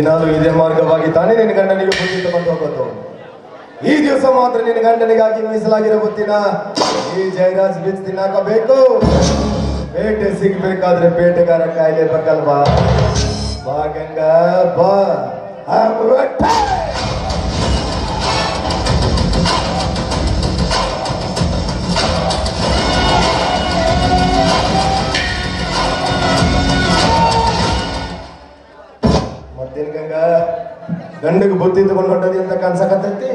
ದಿನಾಲು ಇದೇ ಮಾರ್ಗವಾಗಿ ತಾನೇ ನಿನ್ನ ಗಂಡನಿಗೆ ಬುದ್ಧಿ ತಗೊಂಡು ಹೋಗೋದು. ಈ ದಿವಸ ಮಾತ್ರ ನಿನ್ನ ಗಂಡನಿಗಾಗಿ ಮೀಸಲಾಗಿರೋ ಬುದ್ಧಿನ ಈ ಜಯರಾಜ್ ಬೀಚ್ ತಿನ್ನಾಕಬೇಕು. ಪೇಟೆ ಸಿಗ್ಬೇಕಾದ್ರೆ ಪೇಟೆಗಾರ ಕಾಯಿಲೆ ಬೇಕಲ್ವಾ? ಬಾ ಗಂಗಾ ಬಾ. ಮತ್ತೇನ್ ಗಂಗಾ ಗಂಡಗೆ ಬುದ್ಧಿ ತಗೊಂಡು ಹೊಂಟದಿ ಅಂತ ಕನ್ಸಕತ್ತೈತಿ?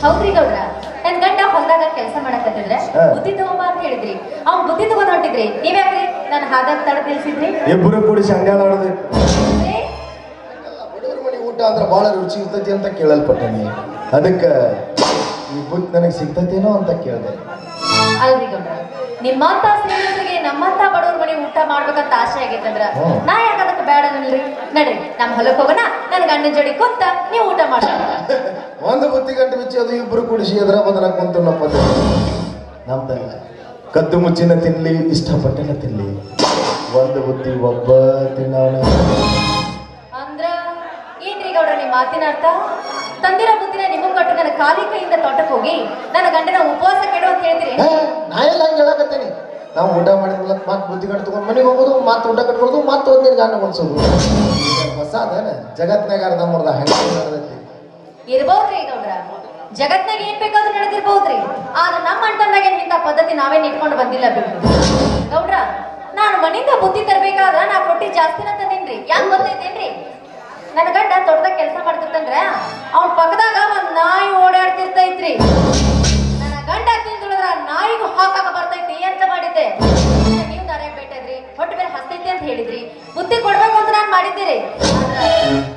ಹೌದ್ರಿ ಗೌಡ್ರ, ನನ್ ಗಂಡ ಹೊಲದಾಗ ಕೆಲಸ ಮಾಡಕತ್ತಿದ್ರೆ ಬುದ್ಧಿ ತಗೊಂಬ ಅಂತ ಹೇಳಿದ್ರಿ. ಅವ್ನ್ ಬುದ್ಧಿ ತಗೊಂಡ್ ಹೊಂಟಿದ್ರಿ. ನೀವ್ಯಾಕ್ರಿ ನಾನು ಹಾದಾಗ ತಡೆದು ನಿಲ್ಸಿದ್ರಿ? ಇಬ್ಬರು ಕೂಡಿ ಸಂಗ್ಯಾಳ ಆಡೋದು. ಬಡವರ ಮನೆ ಊಟ ಅಂದ್ರೆ ಬಹಳ ರುಚಿ ಇರ್ತೈತಿ ಅಂತ ಕೇಳಲ್ಪಟ್ಟನಿ. ಅದಕ್ಕ ಈ ಬುದ್ಧಿ ನನಗೆ ಸಿಗ್ತೈತೇನೋ ಅಂತ ಕೇಳಿದೆ. ಅಲ್ರಿ ಗೌಡ್ರ, ನಿಮ್ಮಂತ ಸ್ನೇಹಿತರಿಗೆ ನಮ್ಮಂತ ಬಡವ್ರ ಮನೆ ಊಟ ಮಾಡ್ಬೇಕಂತ ಆಸೆ ಆಗೈತಂದ್ರ ನಾ ಯಾಕ ಅದಕ್ಕೆ ಬೇಡ ಅನ್ನಲ್ರಿ. ನಡ್ರಿ ನಮ್ ಹೊಲಕ್ ಹೋಗೋಣ, ನನ್ ಗಂಡನ ಜೋಡಿ ಕುಂತ ನೀವು ಊಟ ಮಾಡ. ಒಂದು ಬುತ್ತಿ ಗಂಟೆ ಬಿಚ್ಚಿ ಅದು ಇಬ್ಬರು ಕುಡಿಸಿ ಎದ್ರ ಬದಲ ಕುಂತು ನಮ್ದಲ್ಲ. ಕದ್ದು ಮುಚ್ಚಿನ ತಿನ್ಲಿ, ಇಷ್ಟಪಟ್ಟನ ತಿನ್ಲಿ, ಒಂದು ಬುತ್ತಿ ಒಬ್ಬ ತಿನ್ನೋಣ. ಅಂದ್ರ ಏನ್ರಿ ಗೌಡ್ರ ನಿಮ್ ಮಾತಿನ ಅರ್ಥ? ತಂದಿರೋ ಬುದ್ಧಿನ ನಿಮಗ್ ಕೊಟ್ಟು ನನ್ನ ಖಾಲಿ ಕೈಯಿಂದ ತೋಟಕ್ಕೆ ಹೋಗಿ ನನ್ನ ಗಂಡನ ಉಪವಾಸ ಕೆಡು ಅಂತ ಹೇಳ್ತೀರಿ? ನಾ ಎಲ್ಲ ಹಂಗೆ ಹೇಳಕತ್ತೇನಿ. ನಾವು ಊಟ ಮಾಡಿದ್ಮೇಲೆ ಮತ್ತೆ ಬುದ್ಧಿ ಕಟ್ಟು ತಗೊಂಡು ಮನೆಗೆ ಹೋಗೋದು, ಮತ್ತೆ ಊಟ ಕಟ್ಕೊಳೋದು, ಮತ್ತೆ ಒಂದಿನ ಗಂಡ ಕೊಡ್ಸೋದು. ಹೊಸ ಅದೇನ ಜಗತ್ನಾಗ ಅರ್ಧ ಮುರ್ದ ಹಂಗೆ ನಡೆದೈತಿ. ಇರ್ಬೋದ್ರಿ ಗೌಡ್ರ, ಜಗತ್ನಾಗ ಏನ್ ಬೇಕಾದ್ರೂ ನಡೆದಿರ್ಬೋದ್ರಿ. ಆದ್ರೆ ನಮ್ಮ ಅಣ್ಣನಾಗ ಇಂಥ ಪದ್ಧತಿ ನಾವೇನ್ ಇಟ್ಕೊಂಡು ಬಂದಿಲ್ಲ ಬಿಡು ಗೌಡ್ರ. ನಾನು ಮನಿಂದ ಬುದ್ಧಿ ತರ್ಬೇಕಾದ್ರ ನಾ ಕೊಟ್ಟಿ ಜಾಸ್ತಿನ ತಂದಿನ್ರಿ. ಯಾಕೆ ಗೊತ್ತೈತೇನ್ರಿ? ನನ್ನ ಗಂಡ ತೋಟದಾಗ ಕೆಲಸ ಮಾಡ್ತಿರ್ತಂದ್ರ ಅವ್ನ ಪಕ್ಕದಾಗ ಒಂದ್ ನಾಯಿ ಓಡಾಡ್ತಿರ್ತೈತ್ರಿ. ನನ್ನ ಗಂಡ ತಿಂದುಳಿದ್ರ ನಾಯಿಗೂ ಹಾಕಾಕ ಬರ್ತೈತಿ ಅಂತ ಮಾಡಿದ್ದೆ. ನೀವು ದಾರ್ಯಾಗ ಬೇಟದ್ರಿ, ಹೊಟ್ಟೆ ಬೇರೆ ಹಸ್ತೈತಿ ಅಂತ ಹೇಳಿದ್ರಿ, ಬುದ್ಧಿ ಕೊಡ್ಬೇಕು ಅಂತ ನಾನ್ ಮಾಡಿದ್ದೀರಿ.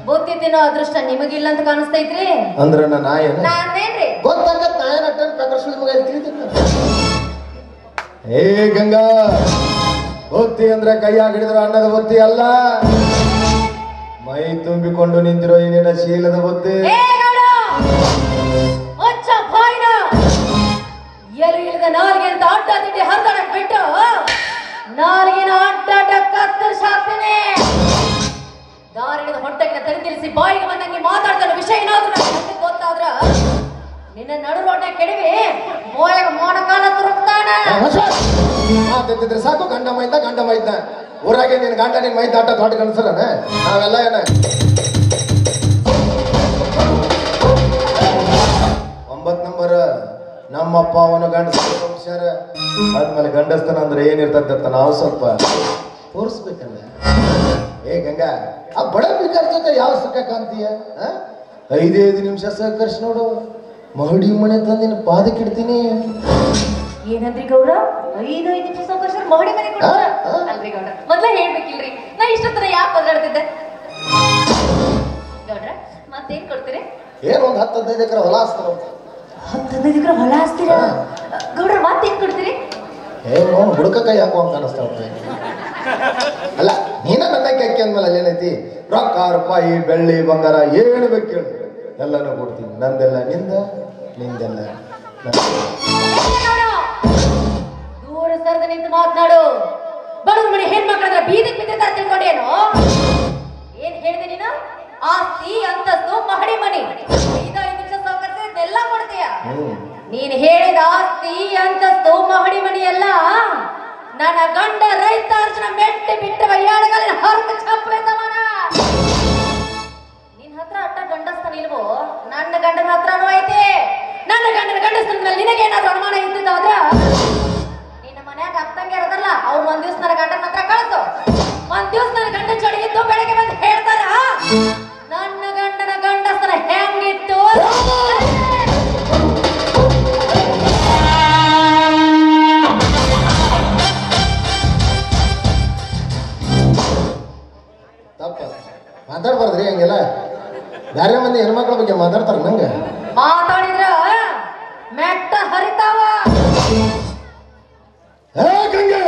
ಬುದ್ಧಿ ತಿನ್ನೋ ಅದೃಷ್ಟ ನಿಮಗಿಲ್ಲ ಅಂತ ಕಾಣಿಸ್ತೈತ್ರಿ. ಅಂದ್ರ ನಾನೇನ್ರಿ ಗೊತ್ತಾಗತ್ ಏ ಗಂಗಾ, ಬುದ್ಧಿ ಅಂದ್ರೆ ಕೈಯಾಗ ಹಿಡಿದ್ರ ಅನ್ನದ ಬುದ್ಧಿ ಅಲ್ಲ, ಮೈ ತುಂಬಿಕೊಂಡು ನಿಂತಿರೋ ಏನೇನ ಶೀಲದ ಬುದ್ಧಿ. ಎಲು ಇಳಿದ ನಾಲ್ಗೆ ಅಂತ ಆಟ ತಿಂಡಿ ಹರ್ದಾಡಕ್ ಬಿಟ್ಟು ನಾಲ್ಗಿನ ಆಟ ಕತ್ತರಿಸಾಕ್ತೇನೆ. ದಾರಿಳಿದ ಹೊಟ್ಟೆಗೆ ತರಿ ತಿಳಿಸಿ ಬಾಯಿಗೆ ಬಂದಂಗೆ ಮಾತಾಡ್ತಾನೆ ವಿಷಯ ಏನಾದ್ರು ನನಗೆ ಗೊತ್ತಾದ್ರ ನಿನ್ನ ನಡು ರೋಡ್ನ ಕೆಡವಿ ಬೋಯಾಗ ಮೋನಕಾಲ ತುರುಕ್ತಾನ. ಮಾತಿದ್ರೆ ಸಾಕು, ಗಂಡ ಮೈದ ಊರಾಗೆ ನಿನ್ ಗಂಡ ನಿನ್ ಮೈದ ಆಟ ದೊಡ್ಡ ಕನ್ಸರನ ನಾವೆಲ್ಲ ಏನ 9 ನಂಬರ್ ನಮ್ಮಪ್ಪ ಅವನ ಗಂಡಸ್ತಾರ. ಆದ್ಮೇಲೆ ಗಂಡಸ್ತನ ಅಂದ್ರೆ ಏನಿರ್ತದ ಅಂತ ನಾವು ಸ್ವಲ್ಪ ತೋರಿಸ್ಬೇಕಲ್ಲ. ಏ ಗಂಗಾ, ಆ ಬಡ ಬೇಕಾದ ಜೊತೆ ಯಾವ ಸುಖ ಕಾಣ್ತೀಯ? 5 ನಿಮಿಷ ಸಹಕರಿಸಿ ನೋಡು, ಮಹಡಿ ಮನೆ ತಂದಿನ ಪಾದಕ್ಕೆ ಇಡ್ತೀನಿ. ಏನಂದ್ರಿ ಗೌಡ? 5 ನಿಮಿಷ ಸೌಕರ್ಯ ಮಹಡಿ ಮನೆ ಕೊಡ್ತಾರ ಅಲ್ರಿ ಗೌಡ? ಮೊದ್ಲೇ ಹೇಳ್ಬೇಕಿಲ್ರಿ, ನಾ ಇಷ್ಟೊತ್ತರ ಯಾಕೆ ಬದಲಾಡ್ತಿದ್ದೆ ಗೌಡ್ರ? ಮತ್ತೇನ್ ಕೊಡ್ತೀರಿ? ಏನ್ ಒಂದ್ 10-15 ಎಕರೆ ಹೊಲ ಹಸ್ತಾರ. 10-15 ಎಕರೆ ಹೊಲ ಹಸ್ತೀರ ಗೌಡ್ರ? ಮತ್ತೇನ್ ಕೊಡ್ತೀರಿ? ಏನು ಹುಡುಕ ಕೈ ಹಾಕುವಂಗ ಕಾಣಿಸ್ತಾವ. ಅಲ್ಲ, ನೀನ ನನ್ನ ಕೈಕೆ ಅಂದ್ಮೇಲೆ ಅಲ್ಲೇನೈತಿ? ರೊಕ್ಕ ರೂಪಾಯಿ ಬೆಳ್ಳಿ ಬಂಗಾರ ಏನು ಬೇಕು ಹೇಳು, ಎಲ್ಲನೂ ಕೊಡ್ತೀನಿ. ನಂದೆಲ್ಲ ನಿಂದ, ನಿಂದೆಲ್ಲ ದೂರ ಸರದ ನಿಂತು ಮಾತನಾಡು. ಬಡವ್ರ ಮನೆ ಹೆಣ್ಮಕ್ಳಂದ್ರ ಬೀದಿಗೆ ಬಿದ್ದಿರ್ತಾರ ತಿಳ್ಕೊಂಡೇನು? ಏನ್ ಹೇಳಿದೆ ನೀನು? ಆಸ್ತಿ, ಅಂತಸ್ತು, ಮಹಡಿ ಮನಿ 5 ನಿಮಿಷ ಸೌಕರ್ಯ ಇದೆಲ್ಲ ಕೊಡ್ತೀಯ? ನೀನ್ ಹೇಳಿದ ಆಸ್ತಿ, ಅಂತಸ್ತು, ಮಹಡಿ ಮನಿ ಎಲ್ಲ ನನ್ನ ಗಂಡ ರೈತ ಅರ್ಜುನ ಮೆಟ್ಟಿ ಬಿಟ್ಟ ಬಯ್ಯಾಡಗಲಿನ ಹರಕ ಚಪ್ಪಲೆ ತಮನ. ನಿನ್ ಹತ್ರ ಅಟ್ಟ ಗಂಡಸ್ತನ ಇಲ್ವೋ? ನನ್ನ ಗಂಡನ ಹತ್ರನೂ ಐತೆ. ನನ್ನ ಗಂಡನ ಗಂಡಸ್ತನ ಮೇಲೆ ನಿನಗೇನಾದ್ರೂ ಅನುಮಾನ ಇದ್ದಿದ್ದಾದ್ರ ನಿನ್ನ ಮನ್ಯಾಗ ಅತ್ತಂಗೆ ಇರೋದಲ್ಲ, ಅವ್ರು ಒಂದ್ ದಿವ್ಸ ನನ್ನ ಗಂಡನ ಹತ್ರ ಕಳಿಸು. ಒಂದ್ ದಿವ್ಸ ನನ್ನ ಗಂಡ ಚಡಿಗಿದ್ದು ಬೆಳಗ್ಗೆ ಬಂದು ಹೇಳ್ತಾರ ನನ್ನ ಗಂಡನ ಗಂಡಸ್ತನ ಹೆಂಗಿತ್ತು. ತಪ್ಪ ಮಾತಾಡ್ಬಾರ್ದ್ರಿ ಹಂಗೆಲ್ಲ. ಬೇರೆ ಮಂದಿ ಹೆಣ್ಮಕ್ಳ ಬಗ್ಗೆ ಮಾತಾಡ್ತಾರ ನಂಗೆ. ಮಾತಾಡಿದ್ರ ಮೆಟ್ಟ ಹರಿತಾವ. ಗಂಗೆ,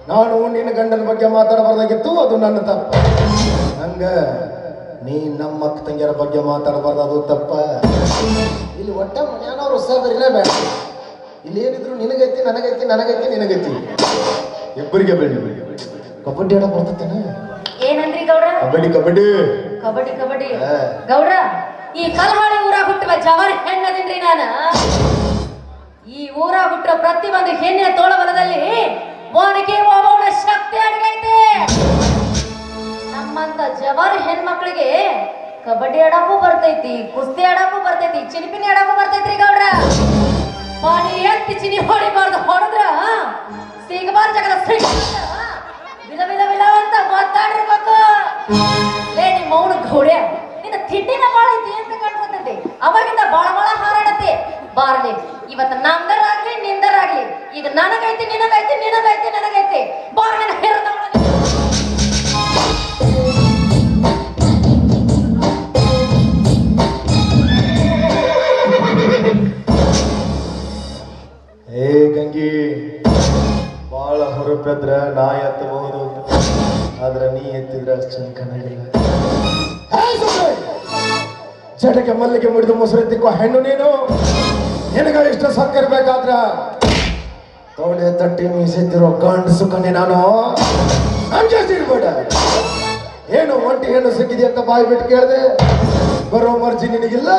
ನಾನು ನಿನ್ನ ಗಂಡನ ಬಗ್ಗೆ ಮಾತಾಡಬಾರ್ದಾಗಿತ್ತು, ಅದು ನನ್ನ ತಪ್ಪ. ಹಂಗ ನೀ ನಮ್ಮ ಅಕ್ಕ ತಂಗಿಯರ ಬಗ್ಗೆ ಮಾತಾಡಬಾರ್ದು, ಅದು ತಪ್ಪ. ಇಲ್ಲಿ ಒಟ್ಟ ಮನೆಯವರು ಹೊಸದ್ರಿನೇ ಬೇಡ. ಇಲ್ಲಿ ಏನಿದ್ರು ನಿನಗೈತಿ, ನನಗೈತಿ, ನನಗೈತಿ, ನಿನಗೈತಿ, ಇಬ್ಬರಿಗೆ ಬೆಳಿ. ಕಬಡ್ಡಿ ಆಡಕ್ ಬರ್ತೇನೆ. ಏನಂದ್ರಿ ಗೌಡ್ರ? ಕಬಡ್ಡಿ ಕಬಡ್ಡಿ ಕಬಡ್ಡಿ ಗೌಡ್ರ ಈ ಕಲ್ಹಾಳಿ ಊರಾಗ ಹುಟ್ಟುವ ಜವಾರಿ ಹೆಣ್ಣದಿನ್ರಿ ನಾನ. ಈ ಊರಾಗ ಹುಟ್ಟುವ ಪ್ರತಿ ಒಂದು ಹೆಣ್ಣಿನ ತೋಳಬಲದಲ್ಲಿ ಒನಕೆ ಓಬವ್ವನ ಶಕ್ತಿ ಅಡಗೈತೆ. ನಮ್ಮಂತ ಜವಾರಿ ಹೆಣ್ಮಕ್ಳಿಗೆ ಕಬಡ್ಡಿ ಆಡಕ್ಕೂ ಬರ್ತೈತಿ, ಕುಸ್ತಿ ಆಡಕ್ಕೂ ಬರ್ತೈತಿ, ಚಿಲಿಪಿನಿ ಆಡಕ್ಕೂ ಬರ್ತೈತ್ರಿ ಗೌಡ್ರ. ಪಾನಿ ಎತ್ತಿ ಚಿನಿ ಹೊಡಿಬಾರ್ದು, ಹೊಡೆದ್ರ ಸಿಗಬಾರ ಜಗದ ವಿಧ ವಿಧ ವಿಧ ಅಂತ ಮಾತಾಡಿರ್ಬೇಕು. ಲೇ ನಿಮ್ಮ ಮೌನ ಘೋಡ್ಯ ನಿನ್ನ ತಿಂಡಿನ ಬಾಳ ಐತಿ ಅಂತ ಕಾಣಿಸ್ತೈತಿ. ಅವಾಗಿಂದ ಬಾಳ ಬಾಳ ಹಾರಾಡತಿ. ಬಾರ್ಲಿ ಇವತ್ತು ನಮ್ದರಾಗ್ಲಿ ನಿಂದರಾಗ್ಲಿ, ಈಗ ನನಗೈತಿ ನಿನಗೈತಿ ನಿನಗೈತಿ ನನಗೈತಿ. ಬಾರ್ಲಿನ ಹೇರದ ಏ ಗಂಗಿ, ಬಾಳ ಹೊರಪೆದ್ರ ನಾ ಎತ್ತಬಹುದು, ಆದ್ರೆ ನೀ ಎತ್ತಿದ್ರೆ ಅಷ್ಟು ಚಂದ ಕಾಣಂಗಿಲ್ಲ. ಚಟಕ್ಕೆ ಮಲ್ಲಿಗೆ ಮುಡಿದು ಮೊಸರೆತ್ತಿಕ್ಕೋ ಹೆಣ್ಣು ನೀನು. ನಿನಗ ಇಷ್ಟ ಸಕ್ಕರ್ಬೇಕಾದ್ರ ತೋಳೆ ತಟ್ಟಿ ಮೀಸೆತ್ತಿರೋ ಗಂಡಸು ಕಣ್ಣೆ ನಾನು. ಅಂಜಿರ್ಬೇಡ. ಏನು ಒಂಟಿ ಹೆಣ್ಣು ಸಿಕ್ಕಿದೆ ಅಂತ ಬಾಯಿ ಬಿಟ್ಟು ಕೇಳಿದೆ. ಬರೋ ಮರ್ಜಿ ನಿನಗಿಲ್ಲ,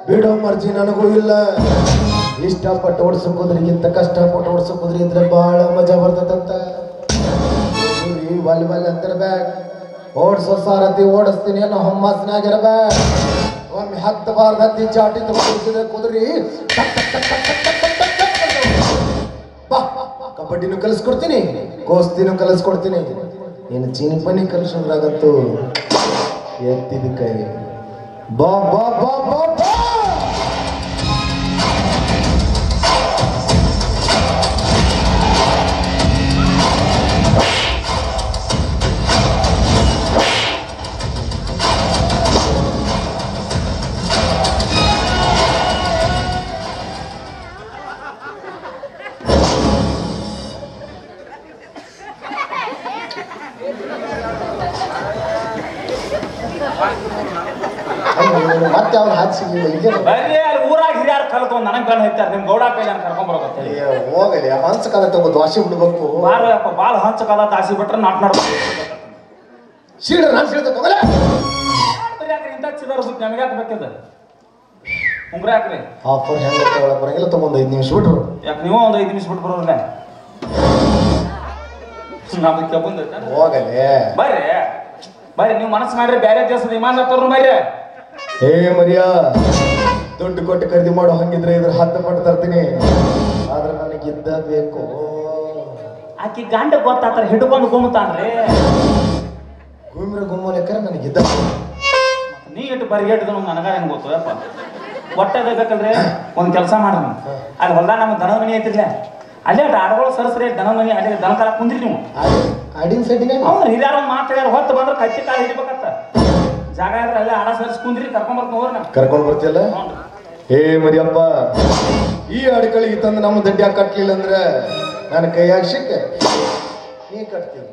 ಬಿಡೋ ಮರ್ಜಿ ನನಗೂ ಇಲ್ಲ. ಇಷ್ಟಪಟ್ಟು ಓಡಿಸೋದ್ರಿಗಿಂತ ಕಷ್ಟಪಟ್ಟು ಓಡಿಸೋದ್ರಿ ಇದ್ರೆ ಬಹಳ ಮಜಾ ಬರ್ತದಂತ. ವಾಲಿಬಾಲ್ ಅಂತಿರ್ಬೇಕು, ಓಡಿಸೋ ಸಾರಥಿ ಓಡಿಸ್ತೀನಿ ಅನ್ನೋ ಹೊಮ್ಮಸ್ನಾಗಿರ್ಬೇಕು. ಒಮ್ಮೆ 10 ಬಾರ್ದ ಹತ್ತಿ ಚಾಟಿ ತಗೊಂಡಿದ್ರೆ ಕುದುರಿ ಬಾ. ಕಬಡ್ಡಿನೂ ಕಲಿಸ್ಕೊಡ್ತೀನಿ, ಕೋಸ್ತಿನೂ ಕಲಿಸ್ಕೊಡ್ತೀನಿ. ನೀನು ಚೀನಿ ಪನಿ ಕಲಿಸೋದ್ರಾಗಂತೂ ಎತ್ತಿದ ಕೈ. ಬಾ ಬಾ ಬಾ ಬಾ ಬಾ. ಮತ್ತೆ ಅವ್ರು ಹಾಕ್ಸಿಲ್ಲ. ಬರ್ರಿ ಅಲ್ಲಿ ಊರಾಗ ಹಿರಿಯಾರು ಕಲ್ತ್ಕೊಂಡ್ ನನಗ್ ಬೆನ್ ಹೈತಾರ. ನಿಮ್ ಗೌಡ ಕೈಲಿ ನಾನು ಕರ್ಕೊಂಡ್ ಬರೋಕತ್ತೇಳಿ. ಹೋಗಲಿ ಹಂಚಕಾಲ ತಗೋ ದ್ವಾಸಿ ಬಿಡ್ಬೇಕು. ಬಾರಪ್ಪ ಬಾಳ ಹಂಚಕಾಲ ತಾಸಿ ಬಿಟ್ರೆ ನಾಟ್ ಮಾಡ್ಬೇಕು. ಸೀಡ ನಾನು ಸೀಳ್ತ ತಗೋಲ್ಲ. ಯಾಕ್ರಿ ಇಂಥ ಚಿಲ್ಲರ ಸುತ್ತ ನಮಗೆ ಯಾಕೆ ಬೇಕಿದ ಉಂಗ್ರ ಯಾಕ್ರಿ? ಆಫರ್ ಹೆಂಗ ತಗೊಳಕ್ ಬರಂಗಿಲ್ಲ. ತಗೊಂಡ್ 5 ನಿಮಿಷ ಬಿಟ್ರು. ಯಾಕೆ ನೀವು ಒಂದು 5 ನಿಮಿಷ ಬಿಟ್ಟು ಬರೋಲ್ಲ? ನಮ್ದು ಕೆಬ್ಬಂದ ಹೋಗಲಿ ಬರ್ರಿ ಬರ್ರಿ. ನೀವು ಮನಸ್ಸು ಮಾಡ್ರಿ ಬೇರೆ ದೇಶದ ವಿಮಾನ ಹತ್ತವ್ರು ಬರ್ರಿ. ಏ ಮರಿಯಾ, ದುಡ್ಡು ಕೊಟ್ಟು ಖರೀದಿ ಮಾಡೋ ಹಂಗಿದ್ರೆ ಇದ್ರ 10 ಪಟ್ಟು ತರ್ತೀನಿ. ಆದ್ರೆ ನನಗಿದ್ದ ಬೇಕು. ಆಕಿ ಗಂಡ ಗೊತ್ತಾತರ ಹಿಡ್ಕೊಂಡು ಗುಮ್ಮತಾನ್ರಿ. ಗುಮ್ರ ಗುಮ್ಮ ಲೆಕ್ಕ ನನಗಿದ್ದ. ನೀ ಇಟ್ಟು ಬರಿ ಇಟ್ಟು ನನಗ ಹೆಂಗ್ ಗೊತ್ತು ಯಪ್ಪ. ಒಟ್ಟದ ಬೇಕಲ್ರಿ ಒಂದ್ ಕೆಲಸ ಮಾಡ್ರಿ. ಅಲ್ಲಿ ಹೊಲ್ದಾಗ ನಮ್ಗೆ ದನದ ಮನಿ ಐತಿರ್ಲ, ಅಲ್ಲೇ ಆಡುಗಳು ಸರಸರಿ ದನದ ಮನಿ ಅಲ್ಲೇ ದನ ಕಾಲ ಕುಂದ್ರಿ ನೀವು. ಆಡಿನ ಸೈಡಿನ ಅವ್ರು ಹಿರಿಯಾರ ಮಾತಾಡ್ಯಾರ ಹೊತ್ತು ಬಂದ್ರೆ ಕಚ್ಚಿ ಕಾಲ ಹಿಡಿಬೇಕತ್ತ ಜಾಗ ಇದ್ರೆ ಅಲ್ಲೇ ಆಡ ಸರಿಸಿ ಕುಂದ್ರಿ ಕರ್ಕೊಂಡ್ ಬರ್ತೀನಿ ಹೋಗ್ರಿ. ಕರ್ಕೊಂಡ್ ಬರ್ತಿಯಲ್ಲ. ಏ ಮರಿಯಪ್ಪ, ಈ ಅಡ್ಕಳಿಗೆ ತಂದು ನಮ್ಮ ದಡ್ಡ್ಯಾಗ ಕಟ್ಲಿಲ್ಲ ಅಂದ್ರೆ ನನ್ನ ಕೈಯಾಗ ಸಿಕ್ಕ ನೀ ಕಟ್ತೀನಿ.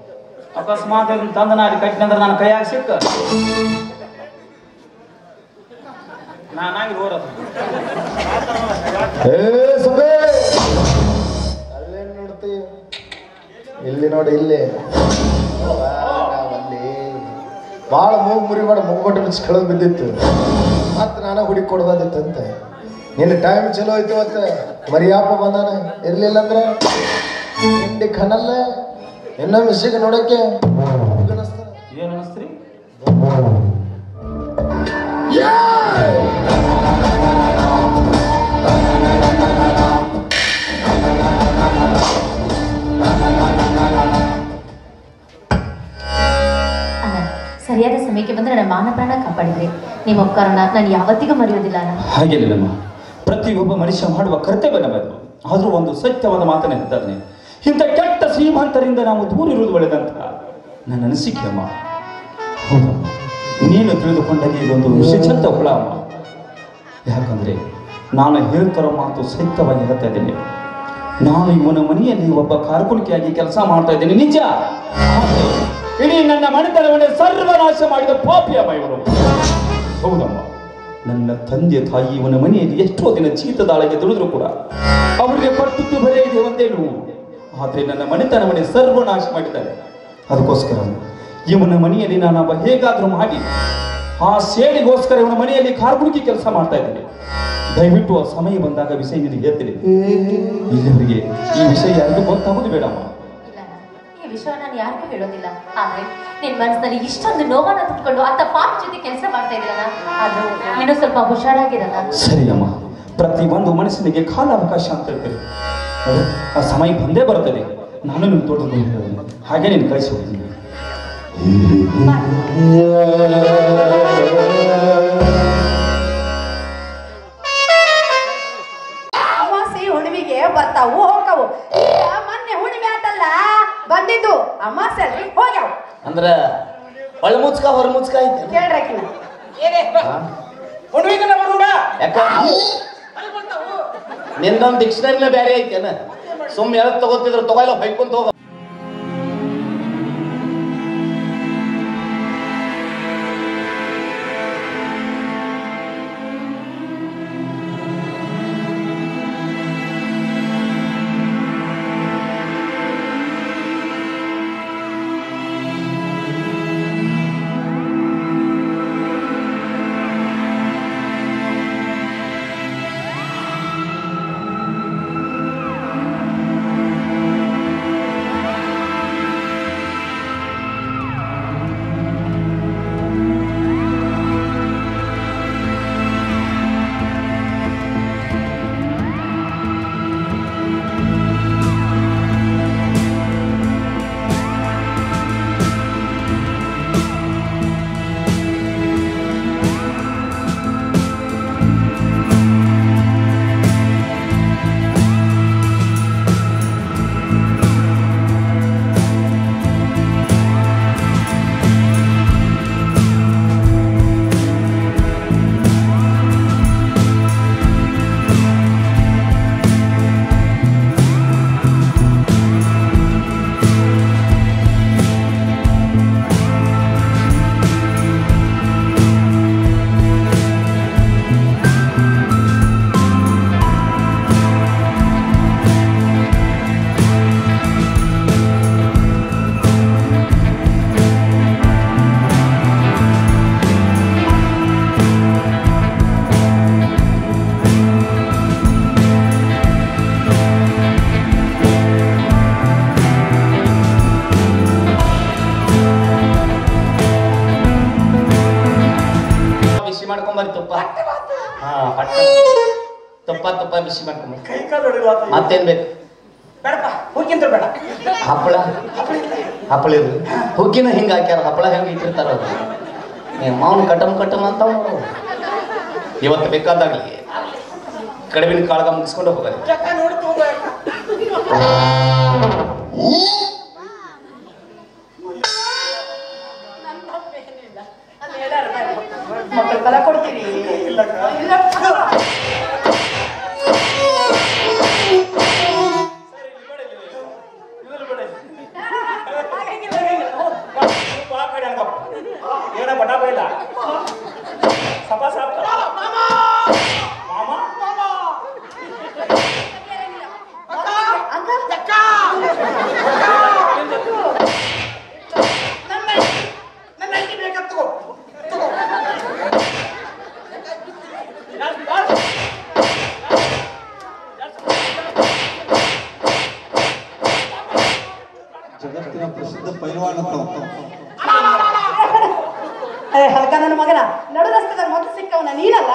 ಅಕಸ್ಮಾತ್ ಇದನ್ನ ತಂದು ನಾ ಅಲ್ಲಿ ಕಟ್ಟಿನ ಅಂದ್ರೆ ನನ್ನ ಕೈಯಾಗ ಸಿಕ್ಕ ನಾನಾಗಿ ಹೋರದು. ಏ ಸುಬೇ, ಅಲ್ಲೇನ್ ನೋಡ್ತಿ? ಇಲ್ಲಿ ನೋಡಿ, ಇಲ್ಲಿ ಅಲ್ಲಿ ಭಾಳ ಮೂಗ್ ಮುರಿಬೇಡ. ಮುಗ್ಬಟ್ಟು ಬಿಚ್ಚಿ ಕಳೆದು ಬಿದ್ದಿತ್ತು. ಮತ್ತೆ ನಾನು ಹುಡುಕಿ ಕೊಡ್ಬೋದಿತ್ತಂತೆ. ನಿನ್ನ ಟೈಮ್ ಚಲೋ ಐತಿ. ಮತ್ತೆ ಮರಿಯಪ್ಪ ಬಂದಾನ. ಇರ್ಲಿಲ್ಲ ಅಂದ್ರೆ ಹಿಂಡಿ ಖನಲ್ಲ ಇನ್ನೊಮ್ಮೆ ಸಿಗ ನೋಡಕ್ಕೆ ಏನ್ ಅನಿಸ್ತ್ರಿ? ಸರಿಯಾದ ಸಮಯಕ್ಕೆ ಬಂದ್ರೆ ನನ್ನ ಮಾನ ಪ್ರಾಣ ಕಾಪಾಡಿದ್ರಿ. ನಿಮ್ಮ ಉಪಕಾರನ ನಾನು ಯಾವತ್ತಿಗೂ ಮರೆಯೋದಿಲ್ಲ. ಹಾಗೇನಿಲ್ಲಮ್ಮ, ಪ್ರತಿಯೊಬ್ಬ ಮನುಷ್ಯ ಮಾಡುವ ಕರ್ತವ್ಯ ನಮ್ಮದು. ಆದ್ರೂ ಒಂದು ಸತ್ಯವಾದ ಮಾತನ್ನ ಹೇಳ್ತಾನೆ, ಇಂಥ ಕೆಟ್ಟ ಶ್ರೀಮಂತರಿಂದ ನಾವು ದೂರ ಇರುವುದು ಒಳ್ಳೆದಂತ ನನ್ನ ಅನಿಸಿಕೆ ಅಮ್ಮ. ಹೌದಮ್ಮ, ನೀನು ತಿಳಿದುಕೊಂಡಾಗೆ ಇದೊಂದು ವಿಶೇಷಂತ ಹುಳ ಅಮ್ಮ. ಯಾಕಂದ್ರೆ ನಾನು ಹೇಳ್ತಾರೋ ಮಾತು ಸತ್ಯವಾಗಿ ಹೇಳ್ತಾ ಇದ್ದೇನೆ. ನಾನು ಇವನ ಮನೆಯಲ್ಲಿ ಒಬ್ಬ ಕಾರ್ಕುನಿಕೆಯಾಗಿ ಕೆಲಸ ಮಾಡ್ತಾ ಇದ್ದೇನೆ ನಿಜ. ಇಡೀ ನನ್ನ ಮನೆತನವನ್ನೇ ಸರ್ವನಾಶ ಮಾಡಿದ ಪಾಪಿ ಅಮ್ಮ ಇವರು. ಹೌದಮ್ಮ, ನನ್ನ ತಂದೆ ತಾಯಿ ಇವನ ಮನೆಯಲ್ಲಿ ಎಷ್ಟೋ ದಿನ ಚೀತದಾಳಗೆ ದುಡಿದ್ರು ಕೂಡ ಅವರಿಗೆ ಪಟ್ಟುತ್ತು ಬರೇ ಇದೆ ಒಂದೇ ನೋವು. ಆದ್ರೆ ನನ್ನ ಮನೆತನವನ್ನೇ ಸರ್ವನಾಶ ಮಾಡಿದ್ದಾರೆ. ಅದಕ್ಕೋಸ್ಕರ ಇವನ ಮನೆಯಲ್ಲಿ ನಾನೊಬ್ಬ ಹೇಗಾದ್ರೂ ಮಾಡಿ ಆ ಸೇಡಿಗೋಸ್ಕರ ಇವನ ಮನೆಯಲ್ಲಿ ಕಾರ್ಗುಣಿಕೆ ಕೆಲಸ ಮಾಡ್ತಾ ಇದ್ದೇನೆ. ದಯವಿಟ್ಟು ಆ ಸಮಯ ಬಂದಾಗ ವಿಷಯ ನಿನಗೆ ಹೇಳ್ತೀನಿ. ಇಲ್ಲಿವರೆಗೆ ಈ ವಿಷಯ ಯಾರಿಗೂ ಗೊತ್ತಾಗೋದು ಬೇಡಮ್ಮ. ಇಲ್ಲ, ಈ ವಿಷಯ ನಾನು ಯಾರಿಗೂ ಹೇಳೋದಿಲ್ಲ. ಆದ್ರೆ ನಿನ್ ಮನಸ್ಸಿನಲ್ಲಿ ಇಷ್ಟೊಂದು ನೋವನ್ನ ತುಂಬಿಕೊಂಡು ಆತ ಪಾಪ ಜೊತೆ ಕೆಲಸ ಮಾಡ್ತಾ ಇದ್ದೀರಲ್ಲ, ಆದ್ರೂ ಇನ್ನೂ ಸ್ವಲ್ಪ ಹುಷಾರಾಗಿರಲ್ಲ. ಸರಿ ಅಮ್ಮ, ಪ್ರತಿ ಒಂದು ಮನಸ್ಸಿನಿಗೆ ಕಾಲ ಅವಕಾಶ ಅಂತ ಹೇಳ್ತೇನೆ. ಆ ಸಮಯ ಬಂದೇ ಬರ್ತದೆ. ನಾನು ನಿಮ್ಮ ತೋಟಕ್ಕೆ ಹೋಗ್ತೇನೆ, ಹಾಗೆ ನೀನು ಕಳಿಸಿ ಹೋಗ್ತೀನಿ. ಅಮಾವಾಸ್ಯೆ ಹುಣ್ಣಿಮೆಗೆ ಬರ್ತಾವು ಹೋಗವು. ಮೊನ್ನೆ ಹುಣ್ಣಿಮೆ ಆತಲ್ಲ ಬಂದಿದ್ದು ಅಮಾವಾಸ್ಯೆ ಅಲ್ರಿ ಹೋಗ್ಯಾವ. ಅಂದ್ರ ಒಳ ಮುಚ್ಕ ಹೊರ ಮುಚ್ಕ ಐತೆ ಕೇಳ್ರಕಿನ ಯಾಕ ನಿಂದೊಂದು ಡಿಕ್ಷನರಿನ ಬೇರೆ ಐತೇನ? ಸುಮ್ ಯಾವ್ದು ತಗೋತಿದ್ರು ತಗೋಲ್ಲ ಹೊಯ್ಕೊಂತ ಹೋಗ. ಮಾಡ್ಕೊಂಬರಿ ತುಪ್ಪ. ಹಾ ಪಟ್ಟ ತುಪ್ಪ ತುಪ್ಪ ಬಿಸಿ ಮಾಡ್ಕೊಂಬರಿ. ಮತ್ತೇನ್ ಬೇಕು? ಹಪ್ಪಳ ಹಪ್ಪಳ ಇರ್ಲಿ. ಹುಗ್ಗಿನ ಹಿಂಗ ಹಾಕ್ಯಾರ, ಹಪ್ಪಳ ಹೆಂಗ ಇಟ್ಟಿರ್ತಾರ ಅದು. ಮಾವನ್ ಕಟಮ್ ಕಟಮ್ ಅಂತ ಇವತ್ತು ಬೇಕಾದಾಗ್ಲಿ ಕಡಿಮಿನ ಕಾಳಗ ಮುಗಿಸ್ಕೊಂಡು ಹೋಗಲಿ. ಮಕ್ಕಳ ಕಲ ಕೊಡ್ತೀವಿ. ಜಗತ್ತಿನ ಪ್ರಸಿದ್ಧ ಪೈಲ್ವಾನ ಹಲ್ಕ ನನ್ನ ಮಗನ ನಡು ರಸ್ತೆದಾಗ ಮೊದಲು ಸಿಕ್ಕವನ ನೀನಲ್ಲ.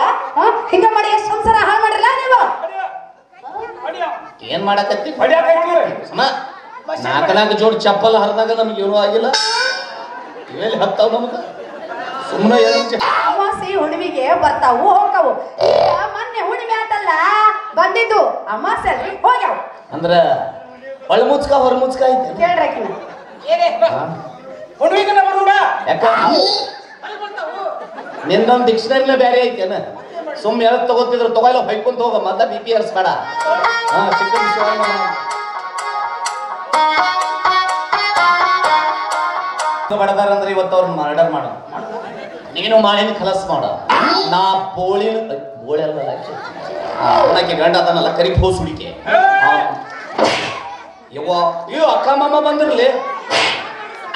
ಹಿಂಗ ಮಾಡಿ ಎಷ್ಟು ಸಂಸಾರ ಹಾಳು ಮಾಡಿರಲ್ಲ ನೀವು. ಏನ್ ಮಾಡಕತ್ತಿ? ನಾಲ್ಕು ಜೋಡಿ ಚಪ್ಪಲ್ ಹರಿದಾಗ ನಮ್ಗೆ ಏನೂ ಆಗಿಲ್ಲ. ಇವೆಲ್ಲಿ ಹತ್ತಾವ ನಮ್ಗ? ಸುಮ್ಮನೆ ಅಮಾವಾಸ್ಯೆ ಹುಣ್ಣಿಮೆಗೆ ಬರ್ತಾವು ಹೋಗವು. ಮೊನ್ನೆ ಹುಣ್ಣಿಮೆ ಆತಲ್ಲ ಬಂದಿದ್ದು ಅಮಾವಾಸ್ಯೆ ಅಲ್ರಿ ಹೋಗ್ಯಾವ. ಅಂದ್ರ ಒಳ ಮುಚ್ಕ ಹೊರ ಮುಚ್ಕ ಐತೆ ಕೇಳ್ರಕಿನ ಯಾಕ ನಿಂದೊಂದು ಡಿಕ್ಷನರಿನ ಬೇರೆ ಐತೇನ? ಸುಮ್ ಯಾವ್ದು ತಗೋತಿದ್ರು ತಗೋಲ್ಲ ಹೊಯ್ಕೊಂತ ಹೋಗ. ಮೊದ್ಲ ಬಿ ಪಿ ಏರ್ಸ್ಬೇಡ. ಹಾ ಚಿಕ್ಕ ಬಡದಾರಂದ್ರೆ ಇವತ್ತು ಅವ್ರನ್ನ ಮರ್ಡರ್ ಮಾಡ. ನೀನು ಮಾಳಿನ ಖಲಸ್ ಮಾಡ. ನಾ ಬೋಳಿ ಅಲ್ಲ ಅವನಕ್ಕೆ ಗಂಡ ಅದನ್ನೆಲ್ಲ ಕರಿ ಹೋಸ್ ಹುಡಿಕೆ. ಯವ್ವ ಇವ್ ಅಕ್ಕ ಮಾಮ ಬಂದಿರ್ಲಿ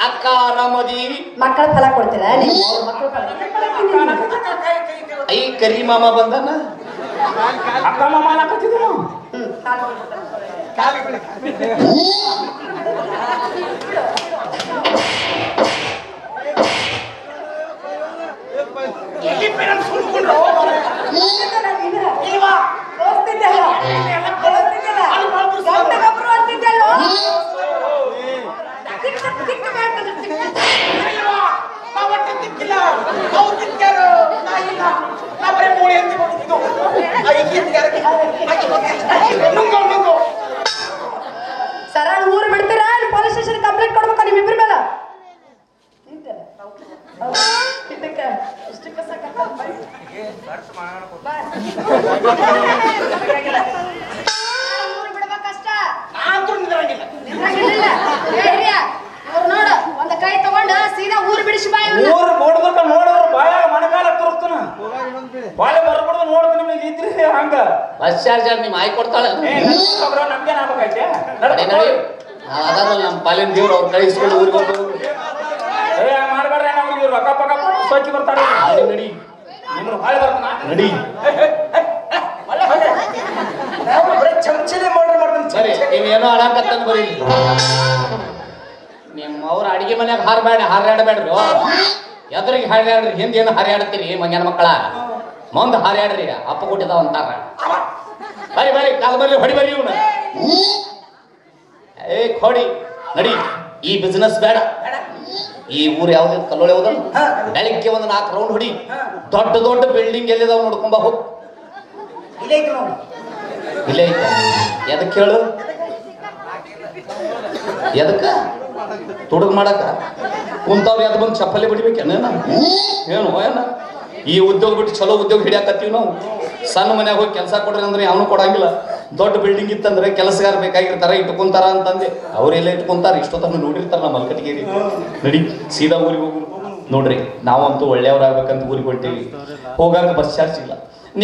ಅಕ್ಕ ಆರಾಮದಿ ಮಕ್ಕಳ ಫಲ ಕೊಡ್ತೀರಾ ನೀವು ಮಕ್ಕಳ ಫಲ ಐ ಕರಿ ಮಾಮ ಬಂದನ ಅಕ್ಕ ಮಾಮ ಅನ್ನಕತ್ತಿದ್ರು ಸರಳ ಊರು ಬಿಡ್ತೀರಾ ಪೊಲೀಸ್ ಸ್ಟೇಷನ್ ಕಂಪ್ಲೇಂಟ್ ಕೊಡ್ಬೇಕಾ ನಿಮ್ಮಿಬ್ರ ಮೇಲೆ ಬಿಡ್ಬೇಕಷ್ಟ ನೋಡು ಒಂದ್ ಕೈ ತಗೊಂಡು ಸೀದಾ ಊರ್ ಬಿಡಿಸಿ ಬಾಯಿ ಊರು ನೋಡಿದ್ರ ನೋಡೋರು ಬಾಯ ಮನಗಾಲ ತೋರಿಸ್ತಾನ ಬಾಳೆ ಬರ್ಬಿಡ್ದು ನೋಡ್ತಾನೆ ನಿಮ್ಗೆ ಇದ್ರಿ ಹಂಗ ಬಸ್ ಚಾರ್ಜ್ ನಿಮ್ ಆಯ್ ಕೊಡ್ತಾಳೆ ನಮ್ಗೇನ್ ಆಗ್ಬೇಕೈತೆ ಅದಾರಲ್ಲ ನಮ್ಮ ಪಾಲಿನ ದೇವ್ರು ಅವ್ರ ಕಳಿಸ್ಕೊಂಡು ಊರಿಗೆ ಹೋಗ್ಬೋದು ಮಾಡ್ಬೇಡ್ರಿ ನಮ್ಗೆ ರೊಕ್ಕ ಪಕ್ಕ ಸೋಕಿ ಬರ್ತಾರೆ ನಡಿ ನಿಮ್ರು ಬಾಳೆ ಬರ್ತಾನ ನಡಿ ಚಮಚಲಿ ಮಾಡ್ತಾನೆ ಸರಿ ನೀವೇನೋ ಆಡಾಕತ್ತಂದ್ ಬರೀ ನಿಮ್ಮ ಅವ್ರ ಅಡಿಗೆ ಮನ್ಯಾಗ ಹಾರಾಡಬೇಡ್ರಿ ಎದುರಿಗೆ ಹಾರಾಡ್ರಿ ಹಿಂದೇನು ಹಾರಾಡ್ತೀರಿ ಮಂಗ್ಯಾನ ಮಕ್ಕಳ ಮುಂದೆ ಹಾರಾಡ್ರಿ ಅಪ್ಪ ಕೊಟ್ಟಿದಾವ ಅಂತಾರ ಬರಿ ಬರಿ ಕಾಲ ಬರ್ಲಿ ಹೊಡಿ ಬರಿ ಇವನು ಏ ಕೊಡಿ ನಡಿ ಈ ಬಿಸ್ನೆಸ್ ಬೇಡ ಈ ಊರು ಯಾವ್ದು ಕಲ್ಲೋಳೆ ಹೋದಲ್ಲ ಬೆಳಿಗ್ಗೆ ಒಂದು 4 ರೌಂಡ್ ಹೊಡಿ ದೊಡ್ಡ ದೊಡ್ಡ ಬಿಲ್ಡಿಂಗ್ ಎಲ್ಲಿದಾವ್ ನೋಡ್ಕೊಂಬ ಹೋಗ್ ಇಲ್ಲೇ ಐತ ಎದಕ್ ಹೇಳು ಎದಕ್ಕ ತುಡುಗ್ ಮಾಡಕ ಕುಂತವ್ರು ಎದ್ ಬಂದು ಚಪ್ಪಲಿ ಬಿಡ್ಬೇಕೇನ ಏನು ಏನ ಈ ಉದ್ಯೋಗ ಬಿಟ್ಟು ಚಲೋ ಉದ್ಯೋಗ ಹಿಡಿಯಾಕತ್ತೀವಿ ನಾವು ಸಣ್ಣ ಮನ್ಯಾಗ ಹೋಗಿ ಕೆಲಸ ಕೊಡ್ರಿ ಅಂದ್ರೆ ಅವನು ಕೊಡಂಗಿಲ್ಲ ದೊಡ್ಡ ಬಿಲ್ಡಿಂಗ್ ಇತ್ತಂದ್ರೆ ಕೆಲಸಗಾರ ಬೇಕಾಗಿರ್ತಾರ ಇಟ್ಕೊಂತಾರ ಅಂತಂದೆ ಅವ್ರೆಲ್ಲ ಇಟ್ಕೊಂತಾರ ಇಷ್ಟೊತ್ತನ್ನು ನೋಡಿರ್ತಾರ ನಮ್ಮ ಮಲ್ಕಟ್ಟಿಗೇರಿ ನಡಿ ಸೀದಾ ಊರಿಗೆ ಹೋಗು ನೋಡ್ರಿ ನಾವಂತೂ ಒಳ್ಳೆಯವ್ರಾಗ್ಬೇಕಂತ ಊರಿಗೆ ಹೊಂಟೀವಿ ಹೋಗಾಕ ಬಸ್ ಚಾರ್ಜ್ ಇಲ್ಲ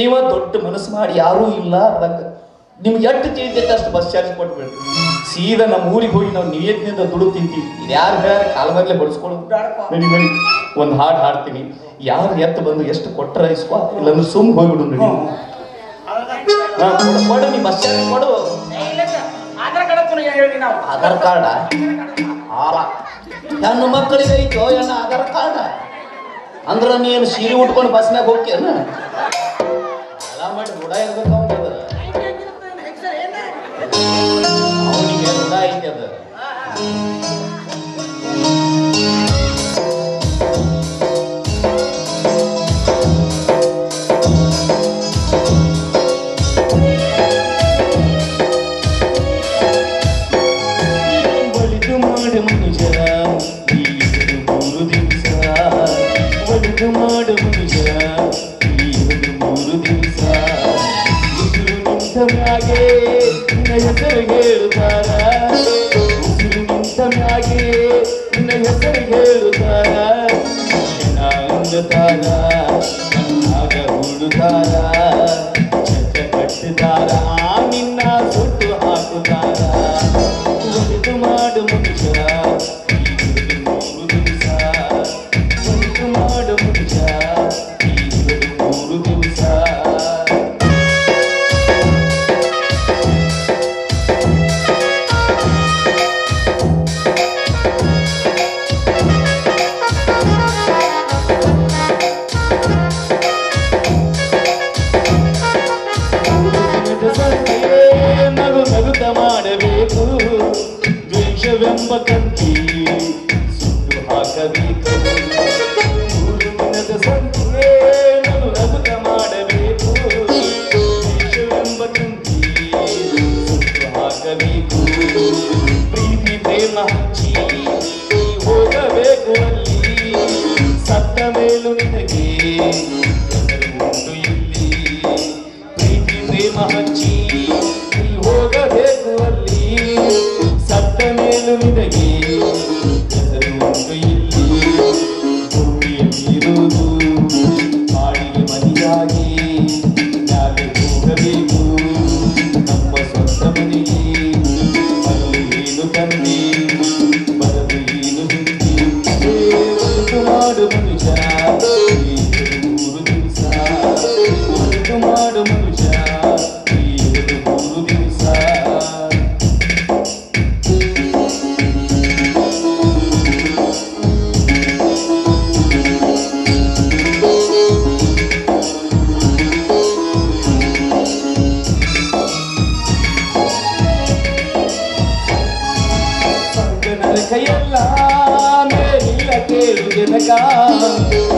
ನೀವ ದೊಡ್ಡ ಮನಸ್ಸು ಮಾಡಿ ಯಾರೂ ಇಲ್ಲ ಅದಕ್ಕೆ ನಿಮ್ಗೆ ಎಷ್ಟು ತಿಳಿದೈತೆ ಅಷ್ಟು ಬಸ್ ಚಾರ್ಜ್ ಕೊಟ್ಬಿಡ್ರಿ ಸೀದಾ ನಮ್ಮ ಊರಿಗೆ ಹೋಗಿ ನಾವು ನಿಯತ್ನಿಂದ ದುಡ್ಡು ತಿಂತೀವಿ ಇದು ಯಾರು ಹೇಳ್ಯಾರ ಕಾಲ ಮೇಲೆ ಬಡಿಸ್ಕೊಳ್ಳೋದು ನಡಿ ನಡಿ ಒಂದು ಹಾಡು ಹಾಡ್ತೀನಿ ಯಾರು ಎತ್ತು ಬಂದು ಎಷ್ಟು ಕೊಟ್ಟರ ಇಸ್ಕೋ ಇಲ್ಲಾಂದ್ರೆ ಸುಮ್ ಹೋಗ್ಬಿಡು ನಡಿ ಕೊಡು ನೀ ಬಸ್ ಚಾರ್ಜ್ ಕೊಡು ಆಧಾರ್ ಕಾರ್ಡ ಹೆಣ್ಣು ಮಕ್ಕಳಿಗೆ ಐತೋ ಏನ ಆಧಾರ್ ಕಾರ್ಡ ಅಂದ್ರ ನೀನು ಸೀರೆ ಉಟ್ಕೊಂಡು ಬಸ್ನಾಗ ಹೋಗ್ಯನ ಎಲ್ಲ ಮಾಡಿ ರೂಢ ಇರ್ಬೇಕು ಅವನಿಗೆ ರೂಢ ಐತಿ ಅದು ಬಳಿದು ಮಾಡು ಮನುಜ ಮಾಡು ಮನುಜ ಈ 3 ದಿವಸ ಉಸಿರು ನಿಂತ ಮ್ಯಾಗೆ ನಿನ್ನ ಹೆಸರು ಹೇಳುತ್ತಾರ ಉಸಿರು ನಿಂತ ಮ್ಯಾಗೆ ನಿನ್ನ ಹೆಸರು ಹೇಳುತ್ತಾರ ಅನ್ನತಾರ ಆಗ ಹುಡುತ್ತಾರ ಚಕ್ಕ ಕಟ್ಟುತ್ತಾರ ನಿನ್ನ ಸುಟ್ಟು ಹಾಕುತ್ತಾರ ಒಲಿದು ಮಾಡು ಮನುಷ್ಯ ಮಾಡಬೇಕು ದ್ವೇಷವೆಂಬ ಕಂತಿ ಸುಟ್ಟು ಹಾಕಬೇಕು 3 ದಿನದ ಸಂತೆ ನಾನು ನಗುತ್ತ ಮಾಡಬೇಕು ದ್ವೇಷವೆಂಬ ಕಂತಿ ಸುಟ್ಟು ಹಾಕಬೇಕು ಪ್ರೀತಿ ಪ್ರೇಮ ಹಚ್ಚಿ ಹೋಗಬೇಕು ಅಲ್ಲಿ ಸತ್ತ ಮೇಲೂ ನಿನಗೆ ಉಂಟು ಇಲ್ಲಿ ಪ್ರೀತಿ ಪ್ರೇಮ ಹಚ್ಚಿ ಹೋಗಬೇಕು ಅಲ್ಲಿ ಸತ್ತ ಮೇಲೂ ನಿನಗೆ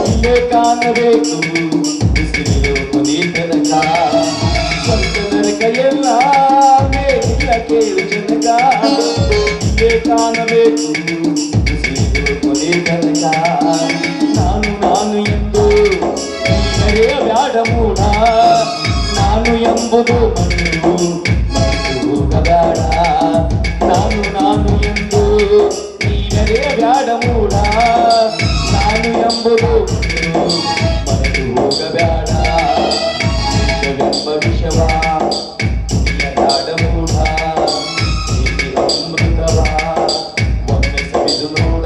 ಇಲ್ಲೇ ಕಾಣಬೇಕು ಬಿಸಿಲು ಕೊನೆ ತನಕ ಸ್ವಲ್ಪ ನರಕ ಎಲ್ಲ ಮೇಲಿಲ್ಲ ಕೇಳು ಜನಕ ಇಲ್ಲೇ ಕಾಣಬೇಕು ಬಿಸಿಲು ಕೊನೆ ತನಕ ನಾನು ಎಂದು ಬ್ಯಾಡ ಮೂಢ ನಾನು ಎಂಬುದು ಹೋಗಬೇಡ ನಾನು ಎಂದು ನೀನರೇ ಬ್ಯಾಡ ಮೂಢ ನಾನು ಎಂಬುದು ಮರೆತು ಹೋಗಬೇಡ ವಿಷವೆಂಬ ವಿಷವ ಬ್ಯಾಡ ಮೂಢ ಅಮೃತವ ಒಮ್ಮೆ ಸವಿದು ನೋಡ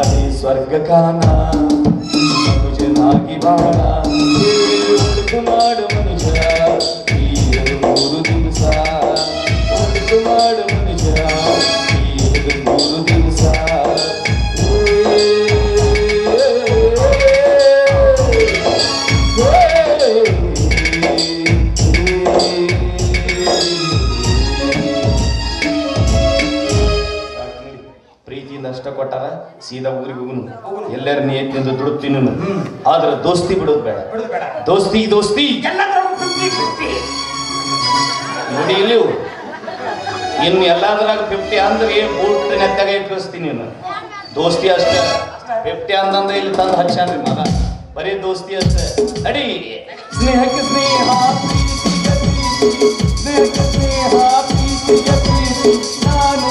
ಅದೇ ಸ್ವರ್ಗ ಕಾನ ಮನುಜನಾಗಿ ಬಾಳ ಒಳಕು ಮಾಡು ಮನುಜ ಈ 3 ದಿವಸ ಒಳಕು ಮಾಡು ಮನುಜ ಈ 3 ದಿವಸ ಪ್ರೀತಿಯಿಂದ ಅಷ್ಟ ಕೊಟ್ಟಾರ ಸೀದಾ ಊರಿಗೆ ಹೋಗುನು ಎಲ್ಲರ ನಿಯತ್ತಿನಿಂದ ದುಡುತ್ತೀನಿ ಆದ್ರೆ ದೋಸ್ತಿ ಬಿಡೋದು ಬೇಡ ದೋಸ್ತಿ ದೋಸ್ತಿ ನೋಡಿ ಇಲ್ಲಿ ಇನ್ನು ಎಲ್ಲಾದ್ರಾಗ 50 ಅಂದ್ರೆ ಬೂಟ್ ನೆತ್ತಾಗ ಇಟ್ಕೊಸ್ತೀನಿ ನೀನು ದೋಸ್ತಿ ಅಷ್ಟ 50 ಅಂತಂದ್ರೆ ಇಲ್ಲಿ ತಂದು ಹಚ್ಚಾನ್ರಿ ಮಗ ಬರೀ ದೋಸ್ತಿ ಅಷ್ಟೇ ನಡಿ ಸ್ನೇಹಕ್ಕೆ ಸ್ನೇಹ ಸ್ನೇಹಕ್ಕೆ ಸ್ನೇಹ ಪ್ರೀತಿಯ ಪ್ರೀತಿ ನಾನು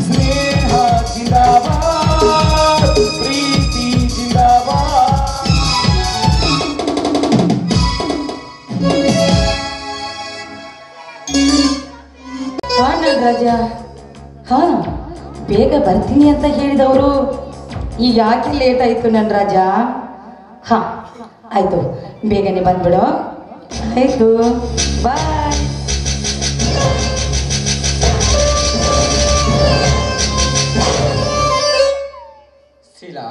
ಸ್ನೇಹ ಜಿಂದಾಬಾದ್ ಪ್ರೀತಿ ಜಿಂದಾಬಾದ್ ರಾಜ ಹಾ ಬೇಗ ಬರ್ತೀನಿ ಅಂತ ಹೇಳಿದವರು ಈಗ ಯಾಕೆ ಲೇಟ್ ಆಯ್ತು ನನ್ನ ರಾಜ ಹಾ ಆಯ್ತು ಬೇಗನೆ ಬಂದ್ಬಿಡು ಆಯ್ತು ಬಾಯ್ ಶೀಲಾ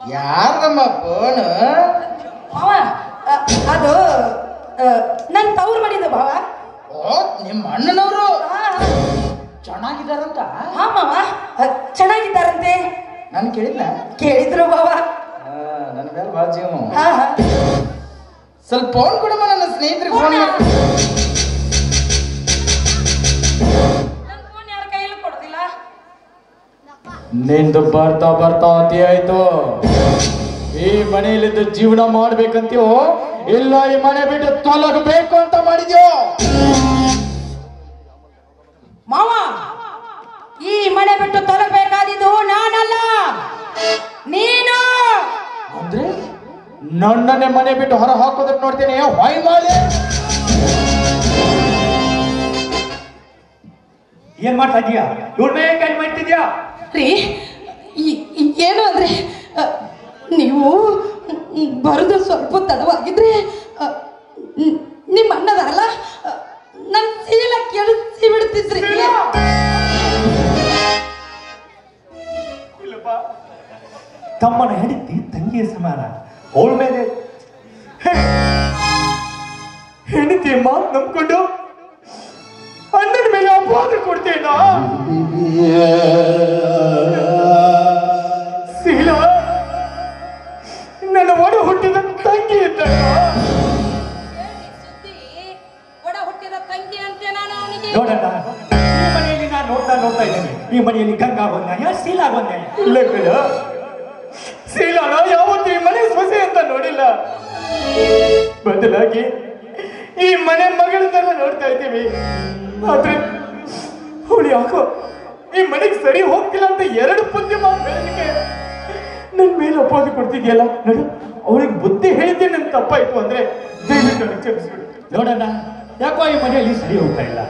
ಯಾರಮ್ಮ ಫೋನ್ ಮಾವ ಅದು ನನ್ನ ತವ್ರು ಮಾಡಿದ್ದು ಭಾವ ಓ ನಿಮ್ಮ ಅಣ್ಣನವರು ಚೆನ್ನಾಗಿದ್ದಾರಂತ ಹಾ ಮಾವ ಚೆನ್ನಾಗಿದ್ದಾರಂತೆ ನಾನು ಕೇಳಿದ್ನ ಕೇಳಿದ್ರು ಭಾವ ನನ್ನ ಮೇಲೆ ಭಾಳ ಜೀವ ಹಾ ಹಾ ಸ್ವಲ್ಪ ಫೋನ್ ಕೊಡಮ್ಮ ನನ್ನ ಸ್ನೇಹಿತರಿಗೆ ಫೋನ್ ಯಾರ ಕೈಯಲ್ಲಿ ಕೊಡೋದಿಲ್ಲ ನಿಂದು ಬರ್ತಾ ಬರ್ತಾ ಅತಿ ಆಯ್ತು ಈ ಮನೆಯಲ್ಲಿದ್ದು ಜೀವನ ಮಾಡ್ಬೇಕಂತೀವೋ ಇಲ್ಲ ಈ ಮನೆ ಬಿಟ್ಟು ತೊಲಗಬೇಕು ಅಂತ ಮಾಡಿದ್ಯೋ ಮಾವ ಈ ಮನೆ ಬಿಟ್ಟು ತೊಲಗಬೇಕಾದಿದ್ದು ನಾನಲ್ಲ ನೀನು ಅಂದ್ರೆ ನನ್ನನ್ನೇ ಮನೆ ಬಿಟ್ಟು ಹೊರ ಹಾಕೋದಕ್ಕೆ ನೋಡ್ತೇನೆ ಹೊಯ್ ಮಾಡಿ ಏನ್ ಮಾಡ್ತಾ ಇದೀಯಾ ಇವ್ರನ್ನೇ ಕೈ ಮಾಡ್ತಿದ್ಯಾ ರೀ ಏನು ಅಂದ್ರೆ ನೀವು ಬರೋದು ಸ್ವಲ್ಪ ತಡವಾಗಿದ್ರೆ ನಿಮ್ಮ ಅಣ್ಣದಲ್ಲ ನನ್ನ ಸೀಲ ಕೆಡಿಸಿ ಬಿಡ್ತಿದ್ರಿ ತಮ್ಮನ ಹೆಂಡತಿ ತಂಗಿಯ ಸಮಾನ ಅವಳ ಮೇಲೆ ಹೆಂಡತಿ ಮಾತು ನಂಬ್ಕೊಂಡು ಅಣ್ಣನ ಮೇಲೆ ಅಪವಾದ ಕೊಡ್ತೇನ ಶೀಲ ನನ್ನ ಒಡ ಹುಟ್ಟಿದ ತಂಗಿ ಇದ್ದಾಗ ನೋಡಣ್ಣ ಈ ಮನೆಯಲ್ಲಿ ನಾನು ನೋಡ್ತಾ ಇದ್ದೇನೆ ಈ ಮನೆಯಲ್ಲಿ ಗಂಗಾ ಬಂದ ಶೀಲಾ ಬಂದೆ ಇಲ್ಲ ಕಣ ಶೀಲಾನ ಯಾವತ್ತು ಈ ಮನೆ ಸೊಸೆ ಅಂತ ನೋಡಿಲ್ಲ ಬದಲಾಗಿ ಈ ಮನೆ ಮಗಳ ತರ ನೋಡ್ತಾ ಇದ್ದೀವಿ ಆದ್ರೆ ಅವಳು ಯಾಕೋ ಈ ಮನೆಗೆ ಸರಿ ಹೋಗ್ತಿಲ್ಲ ಅಂತ 2 ಪುದ್ಯ ಮಾತು ಹೇಳಲಿಕ್ಕೆ ನನ್ ಮೇಲೆ ಅಪವಾದ ಕೊಡ್ತಿದ್ಯಲ್ಲ ನೋಡು ಅವಳಿಗೆ ಬುದ್ಧಿ ಹೇಳಿದ್ದೆ ನನ್ ತಪ್ಪಾಯ್ತು ಅಂದ್ರೆ ದಯವಿಟ್ಟು ಕ್ಷಮಿಸ್ಬಿಡು ನೋಡಣ್ಣ ಯಾಕೋ ಈ ಮನೆಯಲ್ಲಿ ಸರಿ ಹೋಗ್ತಾ ಇಲ್ಲ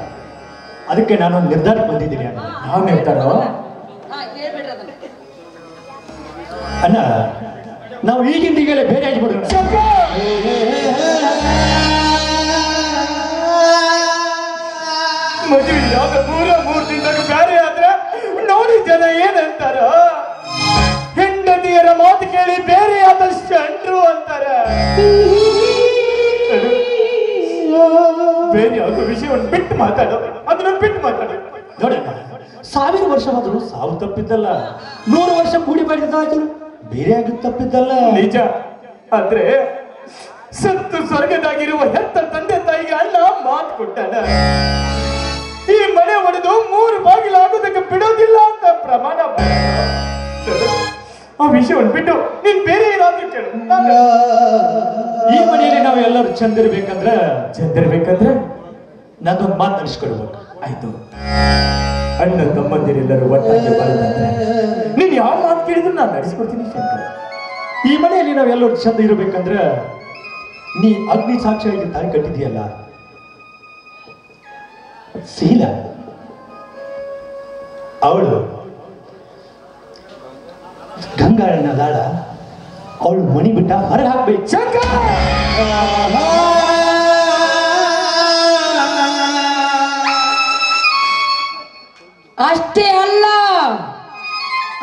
ಅದಕ್ಕೆ ನಾನು ನಿರ್ಧಾರ ಬಂದಿದ್ದೀನಿ ಅಣ್ಣ ಯಾವ ನಿರ್ಧಾರ ಅಣ್ಣ ನಾವು ಈಗಿಂದೀಗಲೇ ಬೇರೆ ಆಗಿಬಿಡೋಣ ಮದುವೆಯಾದ 3 ದಿನದಾಗ ಬೇರೆ ಆದ್ರೆ ನೋಡಿ ಜನ ಏನಂತಾರ ಹೆಂಡತಿಯರ ಮಾತು ಕೇಳಿ ಬೇರೆ ಆದ ಶಂಟ್ರು ಅಂತಾರ ಬೇರೆ ವಿಷಯವನ್ನು ಬಿಟ್ಟು ಮಾತಾಡು, ಅದನ್ನ ಬಿಟ್ಟು ಮಾತಾಡು. ನೋಡಿ, 1000 ವರ್ಷವಾದರೂ ಸಾವು ತಪ್ಪಿದ್ದಲ್ಲ, 100 ವರ್ಷ ಕೂಡಿ ಮಾಡಿದಾದ್ರು ಬೇರೆ ಆಗಿದ್ದು ತಪ್ಪಿದ್ದಲ್ಲ. ನಿಜ. ಆದ್ರೆ ಸತ್ತು ಸ್ವರ್ಗದಾಗಿರುವ ಹೆತ್ತ ತಂದೆ ತಾಯಿಗೆ ಅಣ್ಣ ಮಾತು ಕೊಟ್ಟಾನ, ಈ ಮನೆ ಒಡೆದು 3 ಬಾಗಿಲಾಗೋದಕ್ಕೆ ಬಿಡೋದಿಲ್ಲ ಅಂತ ಪ್ರಮಾಣ ಮಾಡಿದ. ಆ ವಿಷಯವನ್ನು ಬಿಟ್ಟು ನೀನ್ ಬೇರೆ ಏನಾದ್ರೂ ಕೇಳು. ಈ ಮನೆಯಲ್ಲಿ ನಾವು ಎಲ್ಲರೂ ಚಂದಿರ್ಬೇಕಂದ್ರೆ ನಾನೊಂದು ಮಾತು ನಡೆಸ್ಕೊಡ್ಬೇಕು. ಆಯ್ತು, ಅಣ್ಣ ತಮ್ಮಂದಿರೆಲ್ಲರೂ ಒಟ್ಟಾಗಿ ಬರೋದಂದ್ರೆ ನೀನ್ ಯಾವ ಮಾತು ಕೇಳಿದ್ರು ನಾನು ನಡೆಸ್ಕೊಡ್ತೀನಿ ಶಂಕರ. ಈ ಮನೆಯಲ್ಲಿ ನಾವೆಲ್ಲರೂ ಚಂದ ಇರಬೇಕಂದ್ರೆ ನೀ ಅಗ್ನಿ ಸಾಕ್ಷಿಯಾಗಿ ತಾಯಿ ಕಟ್ಟಿದೀಯಲ್ಲ ಶೀಲ, ಅವಳು ಗಂಗಾಳನ್ನ ದಾಳ, ಅವಳು ಮಣಿ ಬಿಟ್ಟ ಹೊರಗೆ ಹಾಕ್ಬೇಕು ಶಂಕರ. ಅಷ್ಟೇ ಅಲ್ಲ,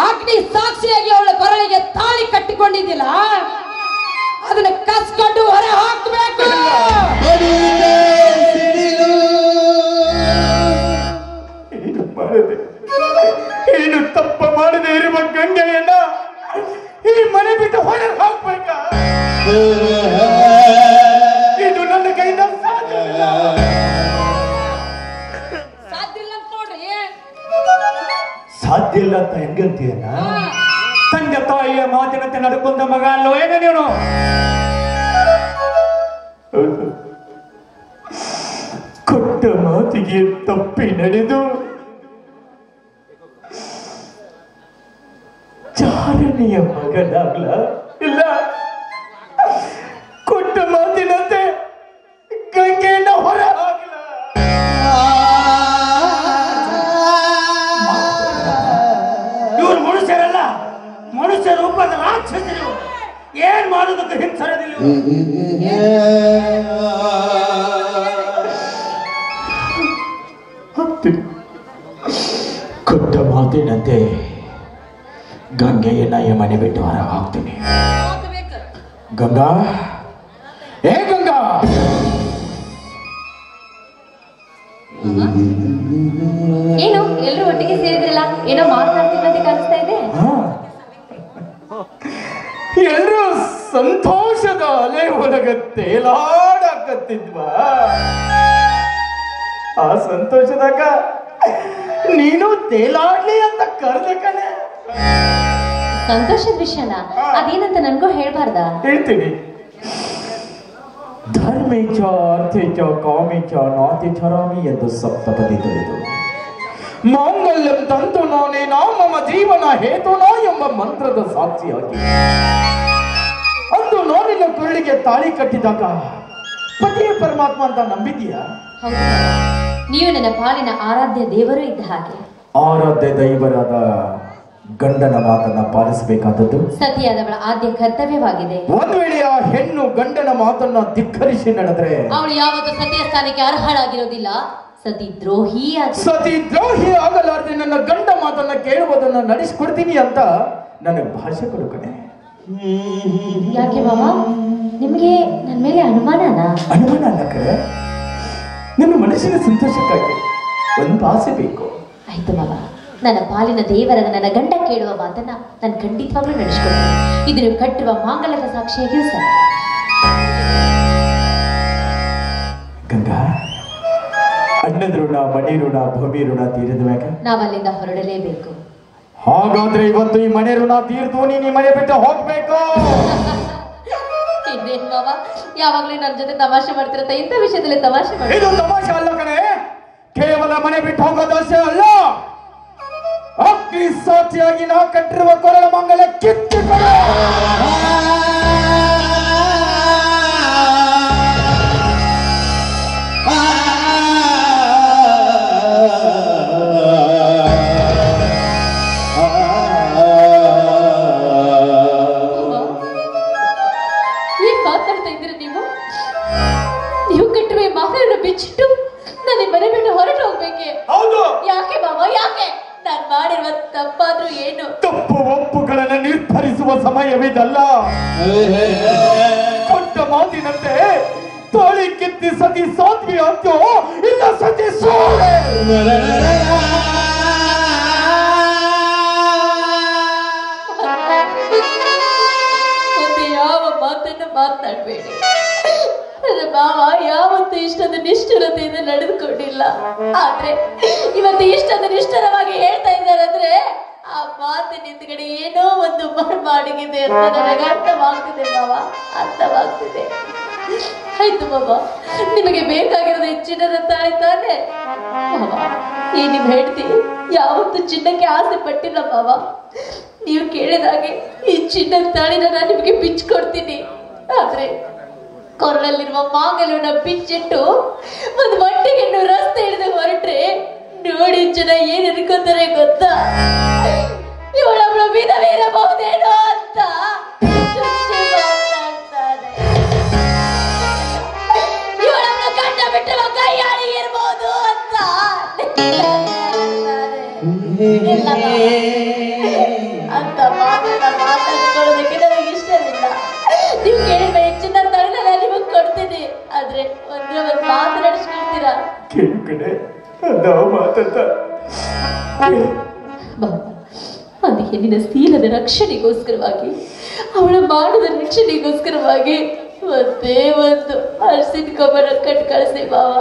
ಅಗ್ನಿ ಸಾಕ್ಷಿಯಾಗಿ ಅವಳ ಕೊರಳಿಗೆ ತಾಳಿ ಕಟ್ಟಿಕೊಂಡಿದ್ದಿಲ್ಲ, ಅದನ್ನ ಕಸ್ಕೊಂಡು ಹೊರ ಹಾಕಬೇಕು. ಏನು ತಪ್ಪ ಮಾಡದೆ ಇರುವ ಗಂಗೆಯನ್ನ ಈ ಮನೆ ಬಿಟ್ಟು ಹೊರಗೆ ಹಾಕ್ಬೇಕ? ಇದು ನನ್ನ ಕೈಯಿಂದ ಸಾಧ್ಯ ಇಲ್ಲ ನೋಡ್ರಿ. ಸಾಧ್ಯ ಇಲ್ಲ ಅಂತ ಹೆಂಗಂತೀಯನ್ನ? ತಂದೆ ತಾಯಿಯ ಮಾತಿನಂತೆ ನಡ್ಕೊಂಡ ಮಗ ಅಲ್ಲೋ ಏನ ನೀನು? ಕೊಟ್ಟ ಮಾತಿಗೆ ತಪ್ಪಿ ನಡೆದು ಚಾರನೆಯ ಮಗನಾಗ್ಲ ಇಲ್ಲ, ಕೊಟ್ಟ ಮಾತಿನಂತೆ ಗಂಗೆಯನ್ನ ಹೊರ ಹಾಕಲ. ಇವರು ಮನುಷ್ಯರಲ್ಲ, ಮನುಷ್ಯ ರೂಪದ ರಾಕ್ಷಸರು. ಏನ್ ಮಾಡೋದಕ್ಕೆ ಹಿಂಸರದಿಲ್ಲ. ಕೊಟ್ಟ ಮಾತಿನಂತೆ ಗಂಗೆಯನ್ನ ಈ ಮನೆ ಬಿಟ್ಟು ಹೊರ ಹಾಕ್ತೀನಿ. ಗಂಗಾ, ಏ ಗಂಗಾ, ಏನು ಎಲ್ಲರೂ ಒಟ್ಟಿಗೆ ಸೇರಿದ್ರಲ್ಲ, ಏನೋ ಮಾತನಾಡ್ತಿರೋದೇ ಕಾಣಿಸ್ತಾ ಇದೆ. ಎಲ್ಲರೂ ಸಂತೋಷದ ಅಲೆ ಒಳಗ ತೇಲಾಡಕತ್ತಿದ್ವಾ? ಆ ಸಂತೋಷದಾಗ ನೀನು ತೇಲಾಡ್ಲಿ ಅಂತ ಕರೆದೆ ಕಣೆ. ಸಂತೋಷದ ವಿಷಯನ ಅದೇನಂತ ನನ್ಗೂ ಹೇಳ್ಬಾರ್ದ? ಹೇಳ್ತೀನಿ. ಧರ್ಮೇಚ ಅರ್ಥೇಚ ಕಾಮೇಚ ನಾತಿಚರಾಮಿ ಎಂದು ಸಪ್ತಪದಿ ತಿಳಿದು ಮಾಂಗಲ್ಯಂ ತಂತು ನಾನೇ ಮಮ ಜೀವನ ಹೇತುನಾ ಎಂಬ ಮಂತ್ರದ ಸಾಕ್ಷಿಯಾಗಿ ಅಂದು ನಾನಿನ ಕೊಳ್ಳಿಗೆ ತಾಳಿ ಕಟ್ಟಿದಾಗ ಪತಿಯೇ ಪರಮಾತ್ಮ ಅಂತ ನಂಬಿದೀಯಾ? ಹೌದು, ನೀವು ನನ್ನ ಪಾಲಿನ ಆರಾಧ್ಯ ದೇವರು ಇದ್ದ ಹಾಗೆ. ಆರಾಧ್ಯ ದೈವರಾದ ಗಂಡನ ಮಾತನ್ನ ಪಾಲಿಸಬೇಕಾದದ್ದು ಸತಿಯಾದವಳ ಆದ್ಯ ಕರ್ತವ್ಯವಾಗಿದೆ. ಒಂದ್ ವೇಳೆ ಆ ಹೆಣ್ಣು ಗಂಡನ ಮಾತನ್ನ ಧಿಕ್ಕರಿಸಿ ನಡೆದ್ರೆ ಅವಳು ಯಾವತ್ತೂ ಸತಿಯ ಸ್ಥಾನಕ್ಕೆ ಅರ್ಹಳಾಗಿರೋದಿಲ್ಲ, ಸತಿ ದ್ರೋಹಿ ಆಗಲಾರ್ದೆ ನನ್ನ ಗಂಡ ಮಾತನ್ನ ಕೇಳುವುದನ್ನ ನಡೆಸಿಕೊಡ್ತೀನಿ ಅಂತ ನನಗೆ ಭಾಷೆ ಕೊಡು ಕಣೆ. ಯಾಕೆ ಬಾಬಾ, ನಿಮ್ಗೆ ನನ್ನ ಮೇಲೆ ಅನುಮಾನನಾ? ಅನುಮಾನ ಅಲ್ಲ ಕಣೆ, ನನ್ನ ಮನಸ್ಸಿನ ಸಂತೋಷಕ್ಕಾಗಿ ಒಂದು ಆಸೆ ಬೇಕು. ಆಯ್ತು ಬಾಬಾ, ನನ್ನ ಪಾಲಿನ ದೇವರನ್ನ ನನ್ನ ಗಂಡ ಕೇಳುವ ಮಾತನ್ನ ನಾನು ಖಂಡಿತವಾಗ್ಲೂ ನಡೆಸ್ಕೊಡ್ತೀನಿ. ಇದನ್ನು ಕಟ್ಟುವ ಮಾಂಗಲ್ಯದ ಸಾಕ್ಷಿಯಾಗಿಯೂ ಸರ್. ಗಂಗಾ, ಅಣ್ಣದ ಋಣ, ಮನೆ ಋಣ, ಭೂಮಿ ಋಣ ತೀರಿದ ಮ್ಯಾಗ ನಾವಲ್ಲಿಂದ ಹೊರಡಲೇಬೇಕು. ಹಾಗಾದ್ರೆ ಇವತ್ತು ಈ ಮನೆ ಋಣ ತೀರ್ದು ನೀನು ಈ ಮನೆ ಬಿಟ್ಟು ಹೋಗ್ಬೇಕು. ಇನ್ನೇನ್ ಬಾಬಾ, ಯಾವಾಗ್ಲೂ ನನ್ನ ಜೊತೆ ತಮಾಷೆ ಮಾಡ್ತಿರತ್ತ, ಇಂಥ ವಿಷಯದಲ್ಲಿ ತಮಾಷೆ ಮಾಡಿ. ಇದು ತಮಾಷೆ ಅಲ್ಲ ಕಣೆ, ಕೇವಲ ಮನೆ ಬಿಟ್ಟು ಹೋಗೋದಷ್ಟೇ ಅಲ್ಲ, ಅಗ್ನಿ ಸಾಕ್ಷಿಯಾಗಿ ನಾ ಕಟ್ಟಿರುವ ಕೊರಳ ಮಂಗಲ ಕಿತ್ತುಕೊಳ್ಳ. ಏನ್ ಮಾತಾಡ್ತಾ ಇದ್ದೀರಿ ನೀವು? ನೀವು ಕಟ್ಟಿರುವ ಮಗಳನ್ನು ಬಿಚ್ಚಿಟ್ಟು ನನ್ನ ಮನೆ ಬಿಟ್ಟು ಹೊರಟು ಹೋಗ್ಬೇಕೆ? ಹೌದು. ಯಾಕೆ ಬಾಬಾ, ಯಾಕೆ? ನಾನು ಮಾಡಿರುವ ತಪ್ಪಾದ್ರೂ ಏನು? ತಪ್ಪು ಒಪ್ಪುಗಳನ್ನು ನಿರ್ಧರಿಸುವ ಸಮಯವಿದಲ್ಲ. ಕೊಟ್ಟ ಮಾತಿನಂತೆ ತಾಳಿ ಕಿತ್ತಿ ಸತಿ ಸಾತ್ವಿ ಅಂತ್ಯೋ ಇಲ್ಲ ಸತಿ ಸೋಳೆ. ಮತ್ತೆ ಯಾವ ಮಾತನ್ನು ಮಾತನಾಡಬೇಡಿ. ನನ್ನ ಮಾವ ಯಾವತ್ತೂ ಇಷ್ಟದ ನಿಷ್ಠುರತೆಯಿಂದ ನಡೆದುಕೊಂಡಿಲ್ಲ. ಆದ್ರೆ ಇವತ್ತು ಇಷ್ಟದ ನಿಷ್ಠುರವಾಗಿ ಹೇಳ್ತಾ ಇದ್ದಾರೆ ಅಂದ್ರೆ ಆ ಮಾತಿನ ಹಿಂದ್ಗಡೆ ಏನೋ ಒಂದು ಮಾಡಗಿದೆ ಅಂತ ನನಗೆ ಅರ್ಥವಾಗ್ತಿದೆ ಮಾವ, ಅರ್ಥವಾಗ್ತಿದೆ. ಆಯ್ತು ಮಾವ, ನಿಮಗೆ ಬೇಕಾಗಿರೋದು ಚಿನ್ನದ ತಾಳಿ ತಾನೆ ಮಾವ. ಈ ನಿಮ್ ಹೆಂಡತಿ ಯಾವತ್ತು ಚಿನ್ನಕ್ಕೆ ಆಸೆ ಪಟ್ಟಿಲ್ಲ ಮಾವ. ನೀವು ಕೇಳಿದಾಗೆ ಈ ಚಿನ್ನದ ತಾಳಿನ ನಾನು ನಿಮಗೆ ಬಿಚ್ಕೊಡ್ತೀನಿ. ಆದ್ರೆ ಕೊರಳಲ್ಲಿರುವ ಮಾಂಗಲ್ಯವನ್ನ ಬಿಚ್ಚಿಟ್ಟು ಒಂದು ಮಟ್ಟಿಗೆ ರಸ್ತೆ ಹಿಡಿದು ಹೊರಟ್ರೆ ನೋಡಿ ಜನ ಏನ್ ಅನ್ಕೋತಾರೆ ಗೊತ್ತಾ? ಇವಳೊಬ್ಳು ವಿಧವೆ ಇರಬಹುದೇನೋ ಅಂತ ಮಾತಾಡ್ತಾರೆ. ಇವಳೊಬ್ಳು ಗಂಡ ಬಿಟ್ಟಿರುವ ಕೈಯಾಳಿ ಇರ್ಬೋದು ಅಂತ ಅಂತ ಮಾತಾಡ್ಕೊಳ್ಳೋದಕ್ಕೆ ನನಗೆ ಇಷ್ಟವಿಲ್ಲ. ನೀವು ಕೇಳಿದ ಹೆಚ್ಚಿನ ತಳಿನ ನಾನು ನಿಮಗೆ ಕೊಡ್ತೀನಿ. ಆದ್ರೆ ಒಂದು ಮಾತನಾಡಿಸ್ಕೊಳ್ತೀರಾ? ಒಂದು ಹೆಣ್ಣಿನ ಶೀಲದ ರಕ್ಷಣೆಗೋಸ್ಕರವಾಗಿ, ಅವಳ ಮಾಡದ ರಕ್ಷಣೆಗೋಸ್ಕರವಾಗಿ ಒಂದೇ ಒಂದು ಅರಸಿನ ಕೊಬ್ಬರ ಕಟ್ ಕಳಿಸಿ ಬಾವ.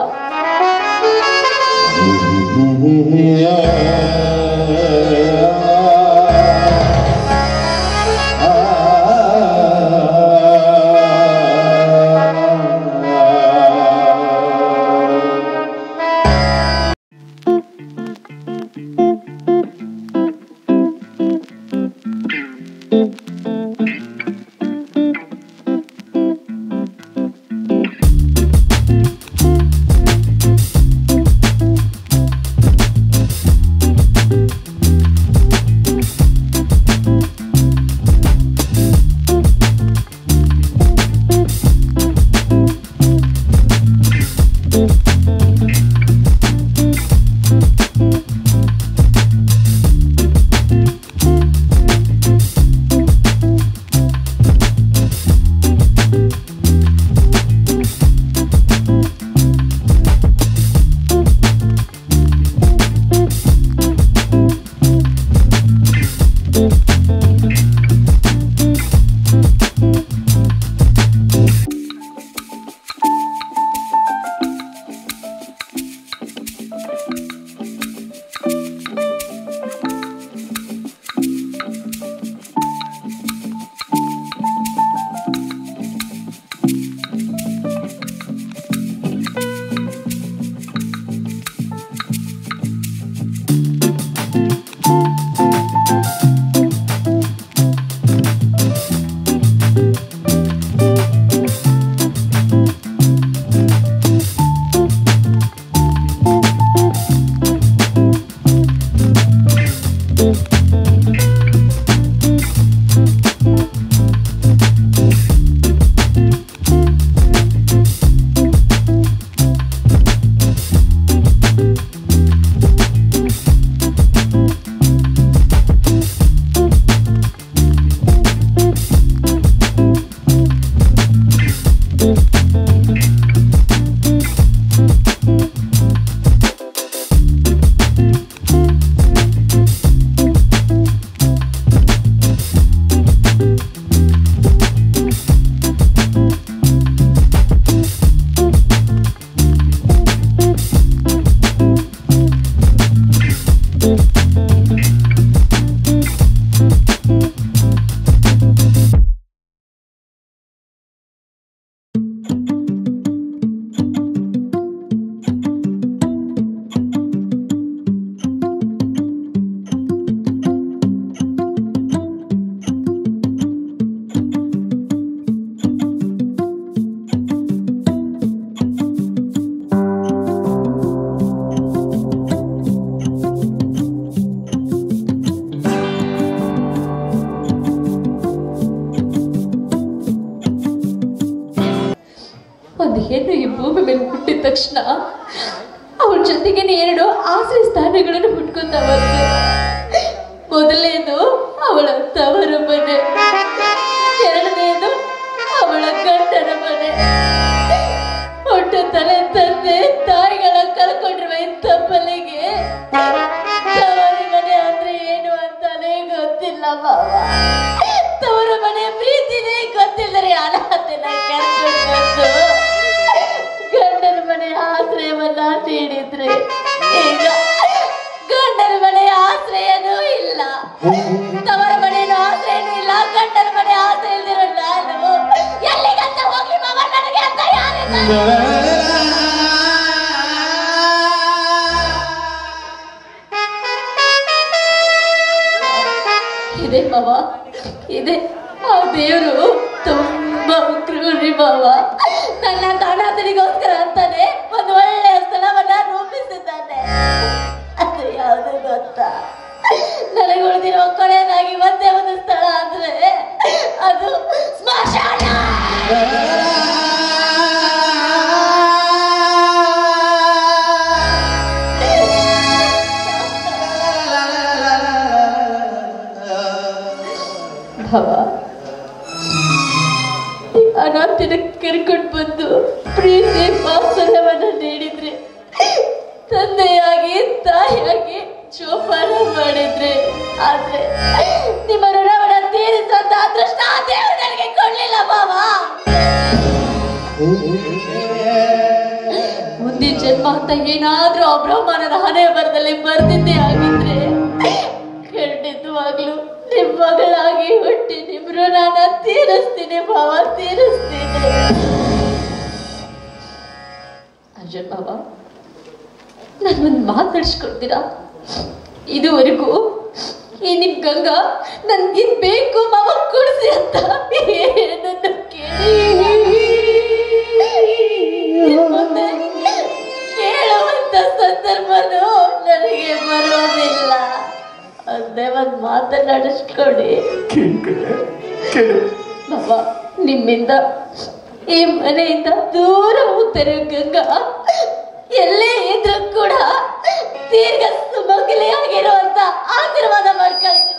ಹೆಣ್ಣು ಈ ಭೂಮಿ ಮೇಲೆ ಹುಟ್ಟಿದ ತಕ್ಷಣ ಅವಳ ಜೊತೆಗೆ ಎರಡು ಆಶ್ರಯ ಸ್ಥಾನಗಳನ್ನು ಹುಟ್ಕೊಂತ ಬಂದೆ. ಮೊದಲನೇದು ಅವಳ ತವರು ಮನೆ, ಎರಡನೇದು ಅವಳ ಗಂಡನ ಮನೆ. ಇಲ್ಲ ಬಾವ. ತವರ ಮನೆ ಪ್ರೀತಿನೇ ಗೊತ್ತಿಲ್ಲರೆ ಅನಾಥನ ಕರ್ಕೊಂಡು ಬಂದು ಗಂಡನ ಮನೆ ಆಶ್ರಯವನ್ನ ನೀಡಿದ್ರೆ ಈಗ ಗಂಡನ ಮನೆ ಆಶ್ರಯನೂ ಇಲ್ಲ, ತವರ ಮನೆಯ ಆಶ್ರಯನೂ ಇಲ್ಲ, ಗಂಡನ ಮನೆ ಆಶ್ರಯ ಇಲ್ದಿರೋ ನಾನು ಎಲ್ಲಿಗಂತ ಹೋಗ್ಲಿ ಮಾವ? ನನಗೆ ಅಂತ ಯಾರಿಲ್ಲ. ಇದೆ ಮಾವ, ಇದೆ. ಆ ದೇವರು ತುಂಬಾ ಕ್ರೂರಿ ಮಾವ. ನನ್ನ ಅನಾಥನಿಗೋಸ್ಕರ ಅಂತಾನೆ ಒಂದು ಒಳ್ಳೆಯ ಸ್ಥಳವನ್ನ ರೂಪಿಸಿದ್ದಾನೆ. ಅದು ಯಾವುದು ಗೊತ್ತಾ? ನನಗೆ ಉಳಿದಿರೋ ಕೊನೆಯದಾಗಿ ಒಂದೇ ಒಂದು ಸ್ಥಳ ಅಂದ್ರೆ ಅದು ಸ್ಮಶಾನ. ಭಾವ, ಅನಾಥನ ಕರ್ಕೊಂಡು ಬಂದು ಪ್ರೀತಿ ವಾತ್ಸಲ್ಯವನ್ನ ನೀಡಿದ್ರೆ, ತಂದೆಯಾಗಿ ತಾಯಿಯಾಗಿ ಜೋಪಾನ ಮಾಡಿದ್ರೆ, ಆದ್ರೆ ನಿಮ್ಮ ಋಣವನ್ನ ತೀರಿಸುವಂತ ಅದೃಷ್ಟ ಆ ದೇವರು ನನಗೆ ಕೊಡ್ಲಿಲ್ಲ ಭಾವ. ಮುಂದಿನ ಜನ್ಮ ಅಂತ ಏನಾದ್ರೂ ಆ ಬ್ರಹ್ಮನ ಹಣೆ ಬರದಲ್ಲಿ ಬರ್ತಿದ್ದೆ ಆಗಿದ್ರೆ ಖಂಡಿತವಾಗ್ಲು ನಿಮ್ ಮಗಳಾಗಿ ಹುಟ್ಟಿ ನಿಮ್ ಋಣನ ತೀರಿಸ್ತೀನಿ ಭಾವ, ತೀರಿಸ್ತೀನಿ. ಅರ್ಜುನ್ ಭಾವ, ನನ್ನೊಂದು ಮಾತಾಡಿಸ್ಕೊಡ್ತೀರಾ? ಇದುವರೆಗೂ ಈ ನಿಮ್ ಗಂಗಾ ನನ್ಗಿನ್ ಬೇಕು ಮಾವ ಕೊಡಿಸಿ ಅಂತ ಏನನ್ನು ಮುಂದೆ ಕೇಳುವಂತ ಸಂದರ್ಭನೂ ನನಗೆ ಬರೋದಿಲ್ಲ. ಅದೇ ಒಂದ್ ಮಾತನಾಡಿಸ್ಕೊಡಿ ಬಾಬಾ. ನಿಮ್ಮಿಂದ ಈ ಮನೆಯಿಂದ ದೂರ ಹೋಗ್ತಾರೆ ಗಂಗಾ. ಎಲ್ಲೇ ಇದ್ರೂ ಕೂಡ ದೀರ್ಘ ಸುಮಂಗಲಿಯಾಗಿರುವಂತ ಆಶೀರ್ವಾದ ಮಾಡ್ಕೊಳ್ತೀನಿ.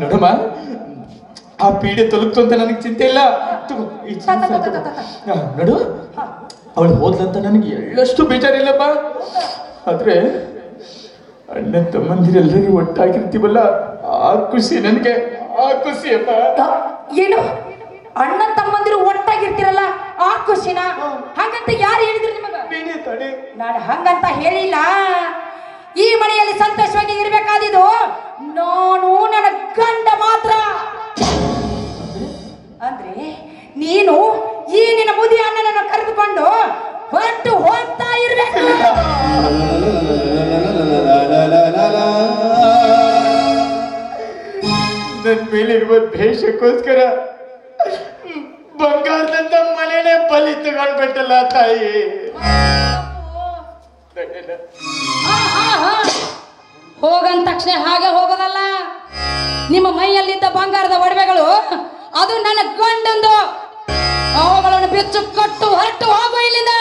ನೋಡಮ್ಮ, ಆ ಪೀಡೆ ತೊಲಗ್ತು ಅಂತ ನನಗೆ ಚಿಂತೆ ಇಲ್ಲ. ನೋಡು, ಅವಳು ಹೋದ್ಲಂತ ನನಗೆ ಎಳ್ಳಷ್ಟು ಬೇಜಾರಿಲ್ಲಮ್ಮ. ಆದ್ರೆ ಅಣ್ಣ ತಮ್ಮಂದಿರೆಲ್ಲರೂ ಒಟ್ಟಾಗಿರ್ತೀವಲ್ಲ, ಆ ಖುಷಿ ನನಗೆ, ಆ ಖುಷಿ ಅಮ್ಮ. ಏನು ಅಣ್ಣ ತಮ್ಮಂದಿರು ಒಟ್ಟಾಗಿರ್ತಿರಲ್ಲ ಆ ಖುಷಿನ? ಹಂಗಂತ ಯಾರು ಹೇಳಿದ್ರು ನಿಮಗ? ನಾನು ಹಂಗಂತ ಹೇಳಿಲ್ಲ. ಈ ಮನೆಯಲ್ಲಿ ಸಂತೋಷವಾಗಿ ಇರ್ಬೇಕಾದಿದ್ದು ನಾನು ನನ್ನ ಗಂಡ ಮಾತ್ರ. ಅಂದ್ರೆ ನೀನು ಈ ನಿನ್ನ ಮುದಿ ಅಣ್ಣನನ್ನು ಕರೆದುಕೊಂಡು ಹೊರಟು ಹೋಗ್ತಾ ಇರ್ಬೇಕು. ನನ್ನ ಮೇಲಿರುವ ದ್ವೇಷಕ್ಕೋಸ್ಕರ ಬಂಗಾರದಂತ ಮನೆನೇ ಬಲಿ ತಗೊಂಡ್ಬಿಟ್ಟಲ್ಲ ತಾಯಿ. ಹೋಗಂದ ತಕ್ಷಣ ಹಾಗೆ ಹೋಗೋದಲ್ಲ. ನಿಮ್ಮ ಮೈಯಲ್ಲಿದ್ದ ಬಂಗಾರದ ಒಡವೆಗಳು ಅದು ನನ್ನ ಗಂಡಂದು. ಅವುಗಳನ್ನು ಬಿಚ್ಚು ಕಟ್ಟು ಹೊರಟು ಹೋಗು ಇಲ್ಲಿಂದ.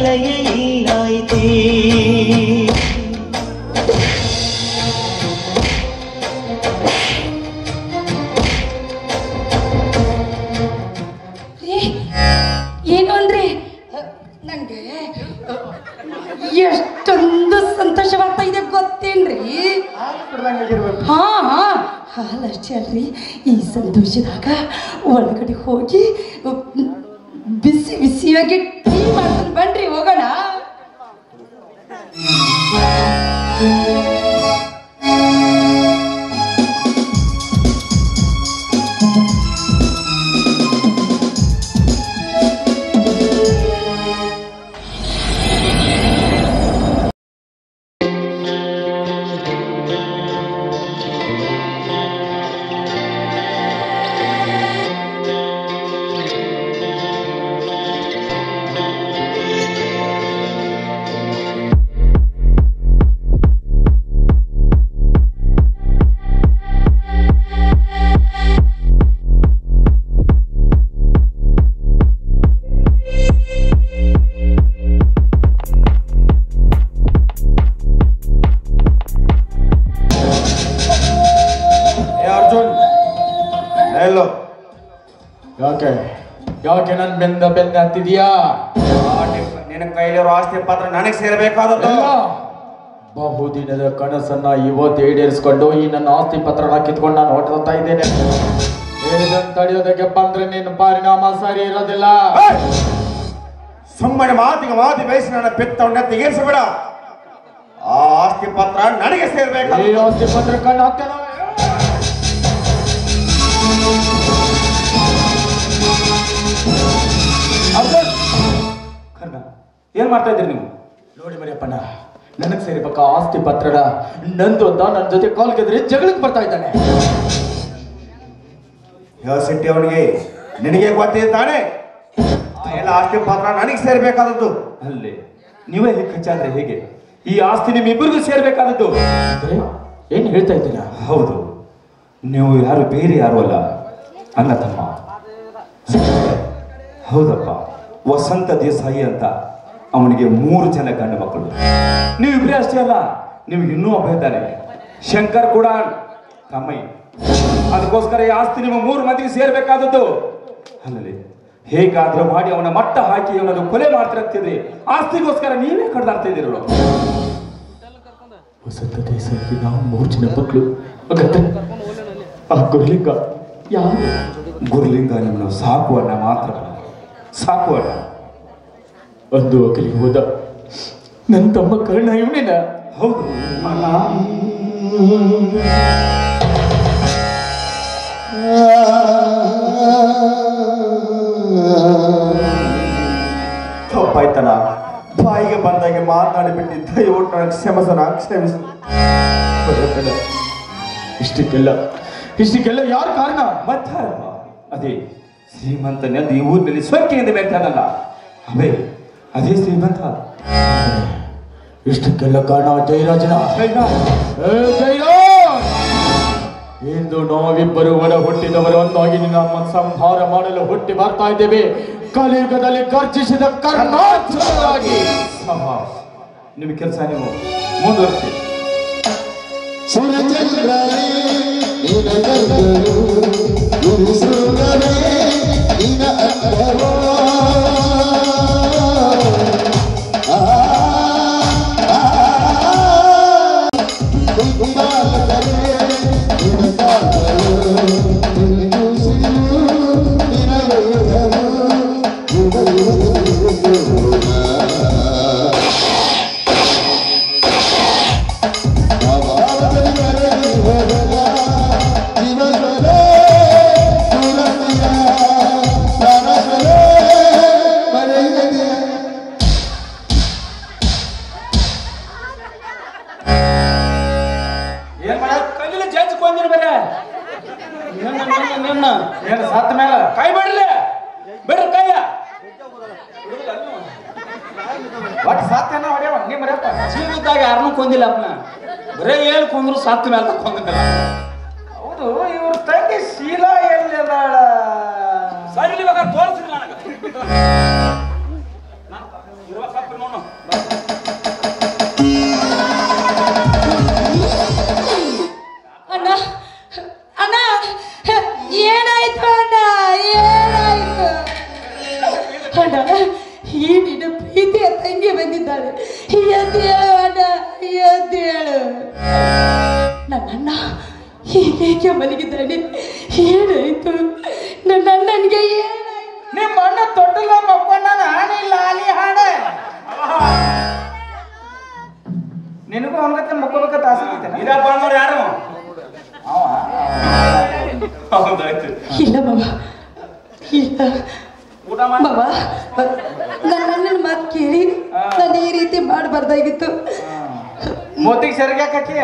ಬೆಲೆಯೇ ಇಲ್ಲಾಯಿತೇ. ಏನು ಅಂದ್ರೆ ನಂಗೆ ಎಷ್ಟೊಂದು ಸಂತೋಷವಾಗ್ತಾ ಇದೆ ಗೊತ್ತೇನ್ರಿ. ಹಾ ಹಾಲಷ್ಟೇ ಅಲ್ರಿ, ಈ ಸಂತೋಷದಾಗ ಒಳಗಡೆ ಹೋಗಿ ಬಿಸಿ ಬಿಸಿಯಾಗಿ ಟೀ ಮಾಡ್ಕೊಂಡು ಬನ್ರಿ ಹೋಗೋಣ. ಯಾಕೆ ನನ್ ಬೆಂದ ಹತ್ತಿದ್ಯಾ? ನಿನ್ನ ಕೈಲಿರೋ ಆಸ್ತಿ ಪತ್ರ ನನಗೆ ಸೇರಬೇಕಾದದ್ದು. ಬಹುದಿನದ ಕನಸನ್ನ ಇವತ್ತು ಈಡೇರಿಸ್ಕೊಂಡು ಈ ನನ್ನ ಆಸ್ತಿ ಪತ್ರನ ಕಿತ್ಕೊಂಡು ನಾನು ಹೊರಡ್ತಾ ಇದ್ದೇನೆ. ತಡೆಯೋದಕ್ಕೆ ಬಂದ್ರೆ ನಿನ್ನ ಪರಿಣಾಮ ಸರಿ ಇರೋದಿಲ್ಲ. ಸುಮ್ಮನೆ ಮಾತಿಗೆ ಮಾತಿ ಬಯಸಿ ನನ್ನ ಪೆತ್ತವನ್ನ ತೆಗೆರಿಸಬೇಡ. ಆ ಆಸ್ತಿ ಪತ್ರ ನನಗೆ ಸೇರ್ಬೇಕು. ಈ ಆಸ್ತಿ ಪತ್ರ ಕಣ್ಣು ಹಾಕ್ತೇನೆ. ಏನ್ ಮಾಡ್ತಾ ಇದ್ದೀರಿ ನೀವು? ನೋಡಿ ಮರಿಯಪ್ಪಣ್ಣ, ನನಗೆ ಸೇರಿಬೇಕ ಆಸ್ತಿ ಪತ್ರನ ನಂದು ಅಂತ ನನ್ನ ಜೊತೆ ಕಾಲ್ ಗೆದ್ರೆ ಜಗಳಕ್ಕೆ ಬರ್ತಾ ಇದ್ದಾನೆ. ಸಿಟ್ಟಿ ಅವನಿಗೆ ನಿನಗೆ ಗೊತ್ತಿದೆ ತಾನೆ, ಎಲ್ಲ ಆಸ್ತಿ ಪತ್ರ ನನಗೆ ಸೇರ್ಬೇಕಾದದ್ದು. ಅಲ್ಲೇ ನೀವೇ ಕಚ್ಚಾದ್ರೆ ಹೇಗೆ? ಈ ಆಸ್ತಿ ನಿಮ್ಮಿಬ್ಬರಿಗೂ ಸೇರ್ಬೇಕಾದದ್ದು. ಏನ್ ಹೇಳ್ತಾ ಇದ್ದೀರಾ? ಹೌದು, ನೀವು ಯಾರು ಬೇರೆ ಯಾರು ಅಲ್ಲ, ಅಣ್ಣ ತಮ್ಮ. ಹೌದಪ್ಪ, ವಸಂತ ದೇಸಾಯಿ ಅಂತ ಅವನಿಗೆ 3 ಜನ ಗಂಡು ಮಕ್ಕಳು. ನೀವಿಬ್ಬರೇ ಅಷ್ಟೇ ಅಲ್ಲ, ನಿಮ್ಗೆ ಇನ್ನೂ ಒಬ್ಬ ಇದ್ದಾನೆ, ಶಂಕರ್ ಕೂಡ ತಮ್ಮಯ್ಯ. ಅದಕ್ಕೋಸ್ಕರ ಈ ಆಸ್ತಿ ನಿಮ್ಮ 3 ಮಂದಿಗೆ ಸೇರ್ಬೇಕಾದದ್ದು. ಅಲ್ಲಲ್ಲಿ ಹೇಗಾದ್ರೂ ಮಾಡಿ ಅವನ ಮಟ್ಟ ಹಾಕಿ ಅವನನ್ನು ಕೊಲೆ ಮಾಡ್ತಿರ್ತೀರಿ. ಆಸ್ತಿಗೋಸ್ಕರ ನೀವೇ ಕಡ್ದಾಡ್ತಾ ಇದ್ದೀರಲ್ಲ. ವಸಂತ ದೇಸಾಯಿ ನಾವು 3 ಜನ ಮಕ್ಕಳು. ಆ ಗುರುಲಿಂಗ ಯಾರು? ಗುರುಲಿಂಗ ನಿಮ್ಮನ್ನು ಸಾಕುವಣ್ಣ ಮಾತ್ರ, ಸಾಕುವಣ್ಣ. ಒಂದು ಅಕಲಿಗೆ ಹೋದ ನನ್ನ ತಮ್ಮ ಕರ್ಣ ಇವನೇನ? ಹೌದು. ತಪ್ಪಾಯ್ತನ, ಬಾಯಿಗೆ ಬಂದಾಗೆ ಮಾತನಾಡಿಬಿಟ್ಟು ದಯವಿಟ್ಟು ನನಗೆ ಕ್ಷಮಿಸು. ಇಷ್ಟಕ್ಕೆಲ್ಲ ಯಾರು ಕಾರಣ? ಮತ್ತಾರಪ್ಪ, ಅದೇ ಶ್ರೀಮಂತನೆಂದು ಈ ಊರಿನಲ್ಲಿ ಸ್ವಚ್ಛೆಯಿಂದ ಬೆಳ್ತಾನಲ್ಲ, ಅದೇ ಶ್ರೀಮಂತ. ಇಷ್ಟಕ್ಕೆಲ್ಲ ಕಾರಣ ಜಯರಾಜನ. ಜಯರಾಜ್, ಇಂದು ನಾವಿಬ್ಬರು ಒಡ ಹುಟ್ಟಿದವರು ಒಂದಾಗಿ ನಮ್ಮ ಸಂಹಾರ ಮಾಡಲು ಹುಟ್ಟಿ ಬರ್ತಾ ಇದ್ದೇವೆ. ಕಲಿಯುಗದಲ್ಲಿ ಗರ್ಜಿಸಿದ ಕರ್ನಾಟಕವಾಗಿ. ನಿಮ್ಮ ಕೆಲಸ ನೀವು ಮುಂದುವರಿಸಿ. ಸತ್ತ ಮೇಲೆ ಕೈ ಬಿಡ್ಲಿ, ಬಿಡ್ರಿ ಕೈಯ. ಒಟ್ಟು ಸತ್ತೇನ ಹೊಡೆಯವ ನಿಮ್ಮ ಮರ್ಯಪ್ಪ. ಜೀವಿದ್ದಾಗ ಯಾರನ್ನೂ ಕೊಂದಿಲ್ಲ ಅಪ್ಪನ, ಬರೇ ಏಳು ಕೊಂದ್ರು ಸತ್ತ ಮೇಲೆ ಕೊಂದಿಲ್ಲ. ಹೌದು, ಇವ್ರ ತಂಗಿ ಶೀಲಾ ಎಲ್ಲಿ ಅದಾಳ? ಸರಿ, ಇವಾಗ ತೋರಿಸ್ರಿ ನನಗೆ. ಹೀಗೆ ಮಲಗಿದ್ದಾನೆ. ಏನಾಯ್ತು ನನ್ನ ಅಣ್ಣನಿಗೆ? ನಿಮ್ಮ ಅಣ್ಣ ತೊಟ್ಟಲ್ಲ ಮಕ್ಕೊಂಡ ಹಾಡಿಲ್ಲ ಅಲ್ಲಿ ಹಾಡ ನಿನಗೂ ಅವನಗತ್ತೆ ಮಕ್ಕೋಬೇಕಂತ ಆಸೆ ಐತೆ. ಇದಪ್ಪ ಅನ್ನೋರು ಯಾರು? ಹೌದಾಯ್ತು. ಇಲ್ಲ ಮಾವ, ಇಲ್ಲ ಊಟ ಮಾಡಿ ಮಾವ, ನನ್ನ ಅಣ್ಣನ ಮಾತು ಕೇಳಿ ನಾನು ಈ ರೀತಿ ಮಾಡಬಾರ್ದಾಗಿತ್ತು. ಮೋತಿಗೆ ಸರಿಗೆ ಹಾಕಿ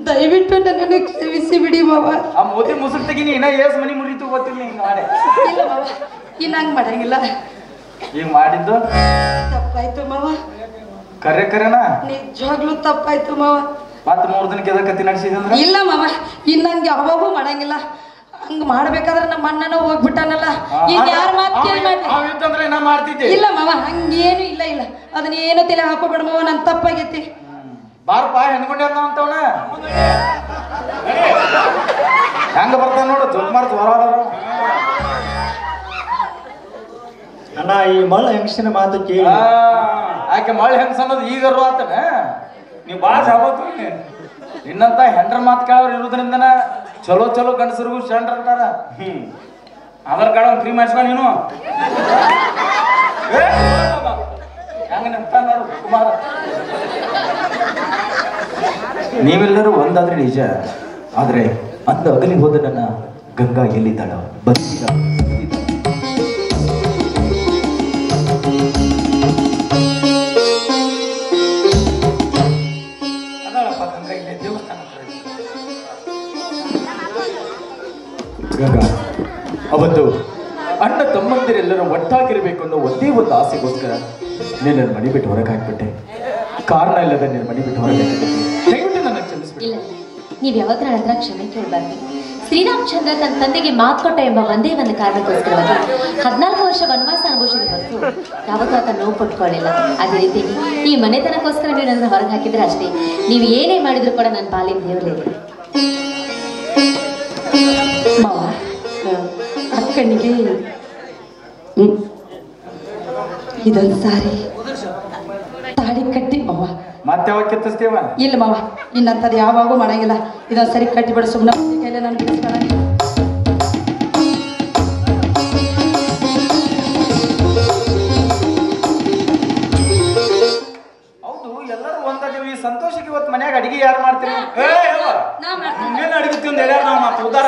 ದಯವಿಟ್ಟು ನನ್ನನ್ನು ಕ್ಷಮಿಸಿ ಬಿಡಿ ಮಾವ. ಆ ಮೋತಿ ಮುಸುಕ್ ತೆಗಿನಿ ಇನ್ನ ಏಸ್ ಮನಿ ಮುರಿತು ಗೊತ್ತಿಲ್ಲ ಹಿಂಗ್ ಮಾಡಿ. ಇಲ್ಲ ಮಾವ, ಇನ್ನು ಹಂಗೆ ಮಾಡಂಗಿಲ್ಲ. ಈಗ ಮಾಡಿದ್ದು ತಪ್ಪಾಯ್ತು ಮಾವ, ಕರೆನಾ? ನಿಜವಾಗ್ಲೂ ತಪ್ಪಾಯ್ತು ಮಾವ. ಮತ್ತೆ 3 ದಿನಕ್ಕೆ ಎದ ಕತ್ತಿ ನಡೆಸಿದಂದ್ರ? ಇಲ್ಲ ಮಾವ, ಇನ್ನು ಹಂಗೆ ಯಾವಾಗೂ ಮಾಡಂಗಿಲ್ಲ. ಹಂಗ ಮಾಡ್ಬೇಕಾದ್ರೆ ನಮ್ಮ ಅಣ್ಣನ ಹೋಗ್ಬಿಟ್ಟಾನಲ್ಲ, ಈಗ ಯಾರ ಮಾತು ಕೇಳಿ ಮಾಡ್ಲಿ? ಅವಿತ್ತಂದ್ರೆ ನಾ ಮಾಡ್ತಿದ್ದೆ. ಇಲ್ಲ ಮಾವ, ಹಂಗೇನು ಇಲ್ಲ ಇಲ್ಲ, ಅದನ್ನ ಏನು ತಲೆ ಹಾಕೋಬೇಡ ಮಾವ, ನನ್ ತಪ್ಪಾಗೈತಿ. ಬಾರಪ್ಪ ಹೆಣ್ಕೊಂಡೆ ಅಂತವನ ಹೆಂಗ ಬರ್ತಾನ ನೋಡು, ಜೋಕ್ಮಾರ್ ಜ್ವರ ಅಣ್ಣ ಈ ಮಳ ಹೆಂಗಸಿನ ಮಾತು ಕೇಳಿ ಆಕೆ ಮಳೆ ಹೆಂಗ್ ಅನ್ನೋದು ಈಗರು ಆತನ. ನೀವು ಭಾಳ ಸಾಗೋತು. ನಿನ್ನಂತ ಹೆಂಡ್ರ ಮಾತು ಕೇಳೋರು ಇರೋದ್ರಿಂದನ ಚಲೋ ಚಲೋ ಗಂಡಸರಿಗೂ ಶಂಡ್ರ ಅಂತಾರ. ಆಧಾರ್ ಕಾರ್ಡ್ ಒಂದು ಫ್ರೀ ಮಾಡಿಸ್ಕೊಂಡು ನೀನು ಹೆಂಗ ನಿಂತ ನೋಡು ಕುಮಾರ. ನೀವೆಲ್ಲರೂ ಒಂದಾದ್ರೆ ನಿಜ, ಆದ್ರೆ ಅಂದ ಅಗಲಿ ಹೋದ ನನ್ನ ಗಂಗಾ ಎಲ್ಲಿದ್ದಾಳ? ಬಂದಿಲ್ಲ. ಗಂಗಾ, ಅವತ್ತು ಅಣ್ಣ ತಮ್ಮಂದಿರೆಲ್ಲರೂ ಒಟ್ಟಾಗಿರ್ಬೇಕು ಅನ್ನೋ ಒಂದೇ ಒಂದು ಆಸೆಗೋಸ್ಕರ ನೀನು ನನ್ನ ಮನೆ ಬಿಟ್ಟು ಹೊರಗೆ ಹಾಕ್ಬಿಟ್ಟೆ. ಕಾರಣ ಇಲ್ಲದ ನಿನ್ನ ಮನೆ ಬಿಟ್ಟು ಹೊರಗೆ ಹಾಕಿಬಿಟ್ಟೆ. ದಯವಿಟ್ಟು ನನ್ನ ಕ್ಷಮಿಸ್ಬಿಟ್ಟು. ಇಲ್ಲ, ನೀವು ಯಾವತ್ತೂ ನನ್ನ ಹತ್ರ ಕ್ಷಮೆ ಕೇಳಬಾರ್ದು. ಶ್ರೀರಾಮಚಂದ್ರ ತನ್ನ ತಂದೆಗೆ ಮಾತು ಕೊಟ್ಟ ಎಂಬ ಒಂದೇ ಒಂದು ಕಾರಣಕ್ಕೋಸ್ಕರವಾಗಿ 14 ವರ್ಷ ವನವಾಸ ಅನುಭವಿಸಿದ ಹೊರತು ಯಾವತ್ತೂ ಆತ ನೋವು ಪಟ್ಕೊಳ್ಳಿಲ್ಲ. ಅದೇ ರೀತಿಯಾಗಿ ಈ ಮನೆತನಕ್ಕೋಸ್ಕರ ನೀವು ನನ್ನ ಹೊರಗೆ ಹಾಕಿದ್ರೆ ಅಷ್ಟೇ. ನೀವು ಏನೇ ಮಾಡಿದ್ರು ಕೂಡ ನನ್ನ ಪಾಲಿನ ದೇವರೇ. ಮಾವ, ಅಕ್ಕನಿಗೆ ಇದೊಂದು ಸಾರಿ ತಾಳಿ ಕಟ್ಟಿ ಮಾವ. ಮತ್ತೆ ಯಾವಾಗ ಕಿತ್ತಿಸ್ತೇವ? ಇಲ್ಲ ಮಾವ, ಇನ್ನಂಥದ್ದು ಯಾವಾಗೂ ಮಾಡಂಗಿಲ್ಲ. ಇದೊಂದು ಸರಿ ಕಟ್ಟಿಬಿಡ, ಸುಮ್ಮನೆ ಕೈಲಿ ನಾನು ಬಿಡಿಸ್ಬೇಡ. ಹೌದು, ಎಲ್ಲರೂ ಒಂದಾದೀವಿ. ಈ ಸಂತೋಷಕ್ಕೆ ಇವತ್ತು ಮನ್ಯಾಗ ಅಡಿಗೆ ಯಾರು ಮಾಡ್ತೀರಿ? ಮುಂದೇನು ಅಡಿಗುತ್ತೆ ಒಂದು ಹೇಳ್ಯಾರ ನಾವು ಮಾತು ಉದ್ದಾರ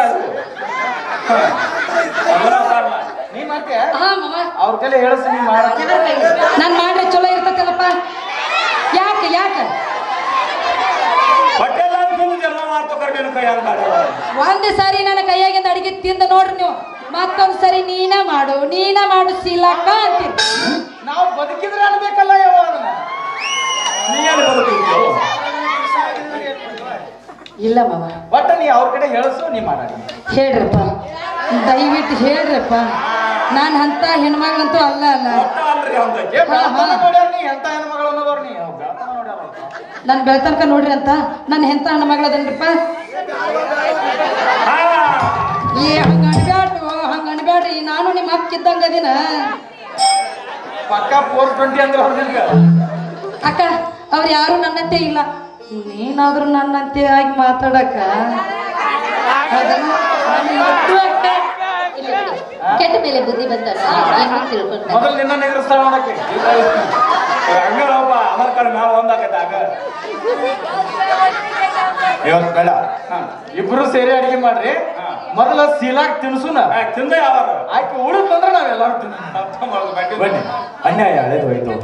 ನೀ ಮಾಡ್ತೀಯ? ಹಾ ಮಾವ, ಅವ್ರ ಕೈಲಿ ಹೇಳಿಸಿ ನೀ ಮಾಡ. ನಾನು ಮಾಡ್ರೆ ಚಲೋ ಇರ್ತೈತಲ್ಲಪ್ಪ. ಯಾಕೆ ಯಾಕೆ ಹೊಟ್ಟೆಲ್ಲ ಜನ್ಮ ಮಾಡ್ತೋ ಕರ್ಬೇನು ಕೈ ಅಂತ ಒಂದೇ ಸಾರಿ ನನ್ನ ಕೈಯಾಗಿಂದ ಅಡಿಗೆ ತಿಂದು ನೋಡ್ರಿ ನೀವು, ಮತ್ತೊಂದ್ ಸರಿ ನೀನ ಮಾಡು ಶೀಲಕ್ಕ ಅಂತೀರಿ. ನಾವು ಬದುಕಿದ್ರೆ ಅನ್ಬೇಕಲ್ಲ ಯಾವಾಗ? ನೀನು ಬದುಕಿದ್ಯೋ? ಇಲ್ಲ ಮಾವ, ಒಟ್ಟ ನೀ ಅವ್ರ ಕಡೆ ಹೇಳಿಸು, ನೀ ಮಾಡ. ಹೇಳ್ರಪ್ಪ, ದಯವಿಟ್ಟು ಹೇಳ್ರಪ್ಪ. ನಾನು ಅಂತ ಹೆಣ್ಮಗಳಂತೂ ಅಲ್ಲ ಅಲ್ಲ. ನೀ ಎಂತ ಹೆಣ್ಮಗಳು ಅನ್ನೋದವ್ರು ನೀ ನೋಡ್ಯಾರ. ನಾನು ಬೆಳ್ತನಕ ನೋಡ್ರಿ ಅಂತ ನನ್ನ ಎಂತ ಹೆಣ್ಮಗಳದನ್ರಿಪ್ಪ. ಹಂಗ ಅನ್ಬ್ಯಾಡ್ರಿ, ನಾನು ನಿಮ್ಮ ಅಕ್ಕಿದ್ದಂಗ ಅದಿನ. ಪಕ್ಕ 420 ಅಂದ್ರೆ ಹೊರದಿಲ್ಕ. ಅಕ್ಕ, ಅವ್ರು ಯಾರು ನನ್ನಂತೆ ಇಲ್ಲ. ನೀನಾದ್ರೂ ನನ್ನಂತೆ ಆಗಿ ಮಾತಾಡಕ್ಕ. ಕೆಟ್ಟ ಮೇಲೆ ಬುದ್ಧಿ ಬಂತಲ್ಲ, ಏನು ತಿಳ್ಕೊಂಡ. ಮೊದಲು ನಿನ್ನ ನಿಗ್ರಸ್ತಾಳ ನೋಡಕ್ಕೆ. ಹಂಗಪ್ಪ ಆಧಾರ್ ಕಾರ್ಡ್ ಮ್ಯಾಲ ಒಂದಾಗೈತಾಗ ಇವತ್ತು ಬೇಡ, ಇಬ್ರು ಸೇರಿ ಅಡಿಗೆ ಮಾಡ್ರಿ. ಮೊದಲ ಸೀಲಾಕ್ ತಿನ್ಸುನ ತಿಂದ ಯಾವಾಗ ಆಯ್ಕೆ ಉಳಿದಂದ್ರೆ ನಾವೆಲ್ಲರೂ ಬನ್ನಿ. ಅನ್ಯಾಯ ಹಳೆದು ಹೋಯ್ತು,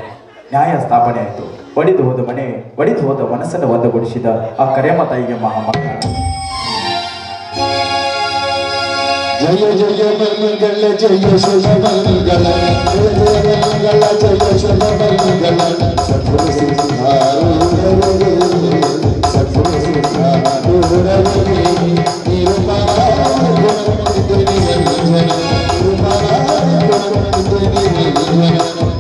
ನ್ಯಾಯ ಸ್ಥಾಪನೆ ಆಯ್ತು. ಒಡಿದು ಹೋದ ಮನೆ, ಒಡಿದು ಹೋದ ಮನಸ್ಸನ್ನು ಒಂದುಗೂಡಿಸಿದ ಆ ಕರೆಯಮ್ಮ ತಾಯಿಗೆ ಮಹಾಮಂಗಳ. ಜಯ ಜಯ ಮಂಗಲ ಜಯ ಶುಭ ಮಂಗಲ, ಜಯ ಜಯ ಮಂಗಲ ಜಯ ಶುಭ ಮಂಗಲ. ಸದ್ಗುರು ಸಿದ್ಧಾರೂಢರೇ, ಸದ್ಗುರು ಸಿದ್ಧಾರೂಢರೇ, ನಿರುಪಮಾನ ಗುಣಮುದ್ರಿನಿ ನಿರಂಜನ, ನಿರುಪಮಾನ ಗುಣಮುದ್ರಿನಿ ನಿರಂಜನ.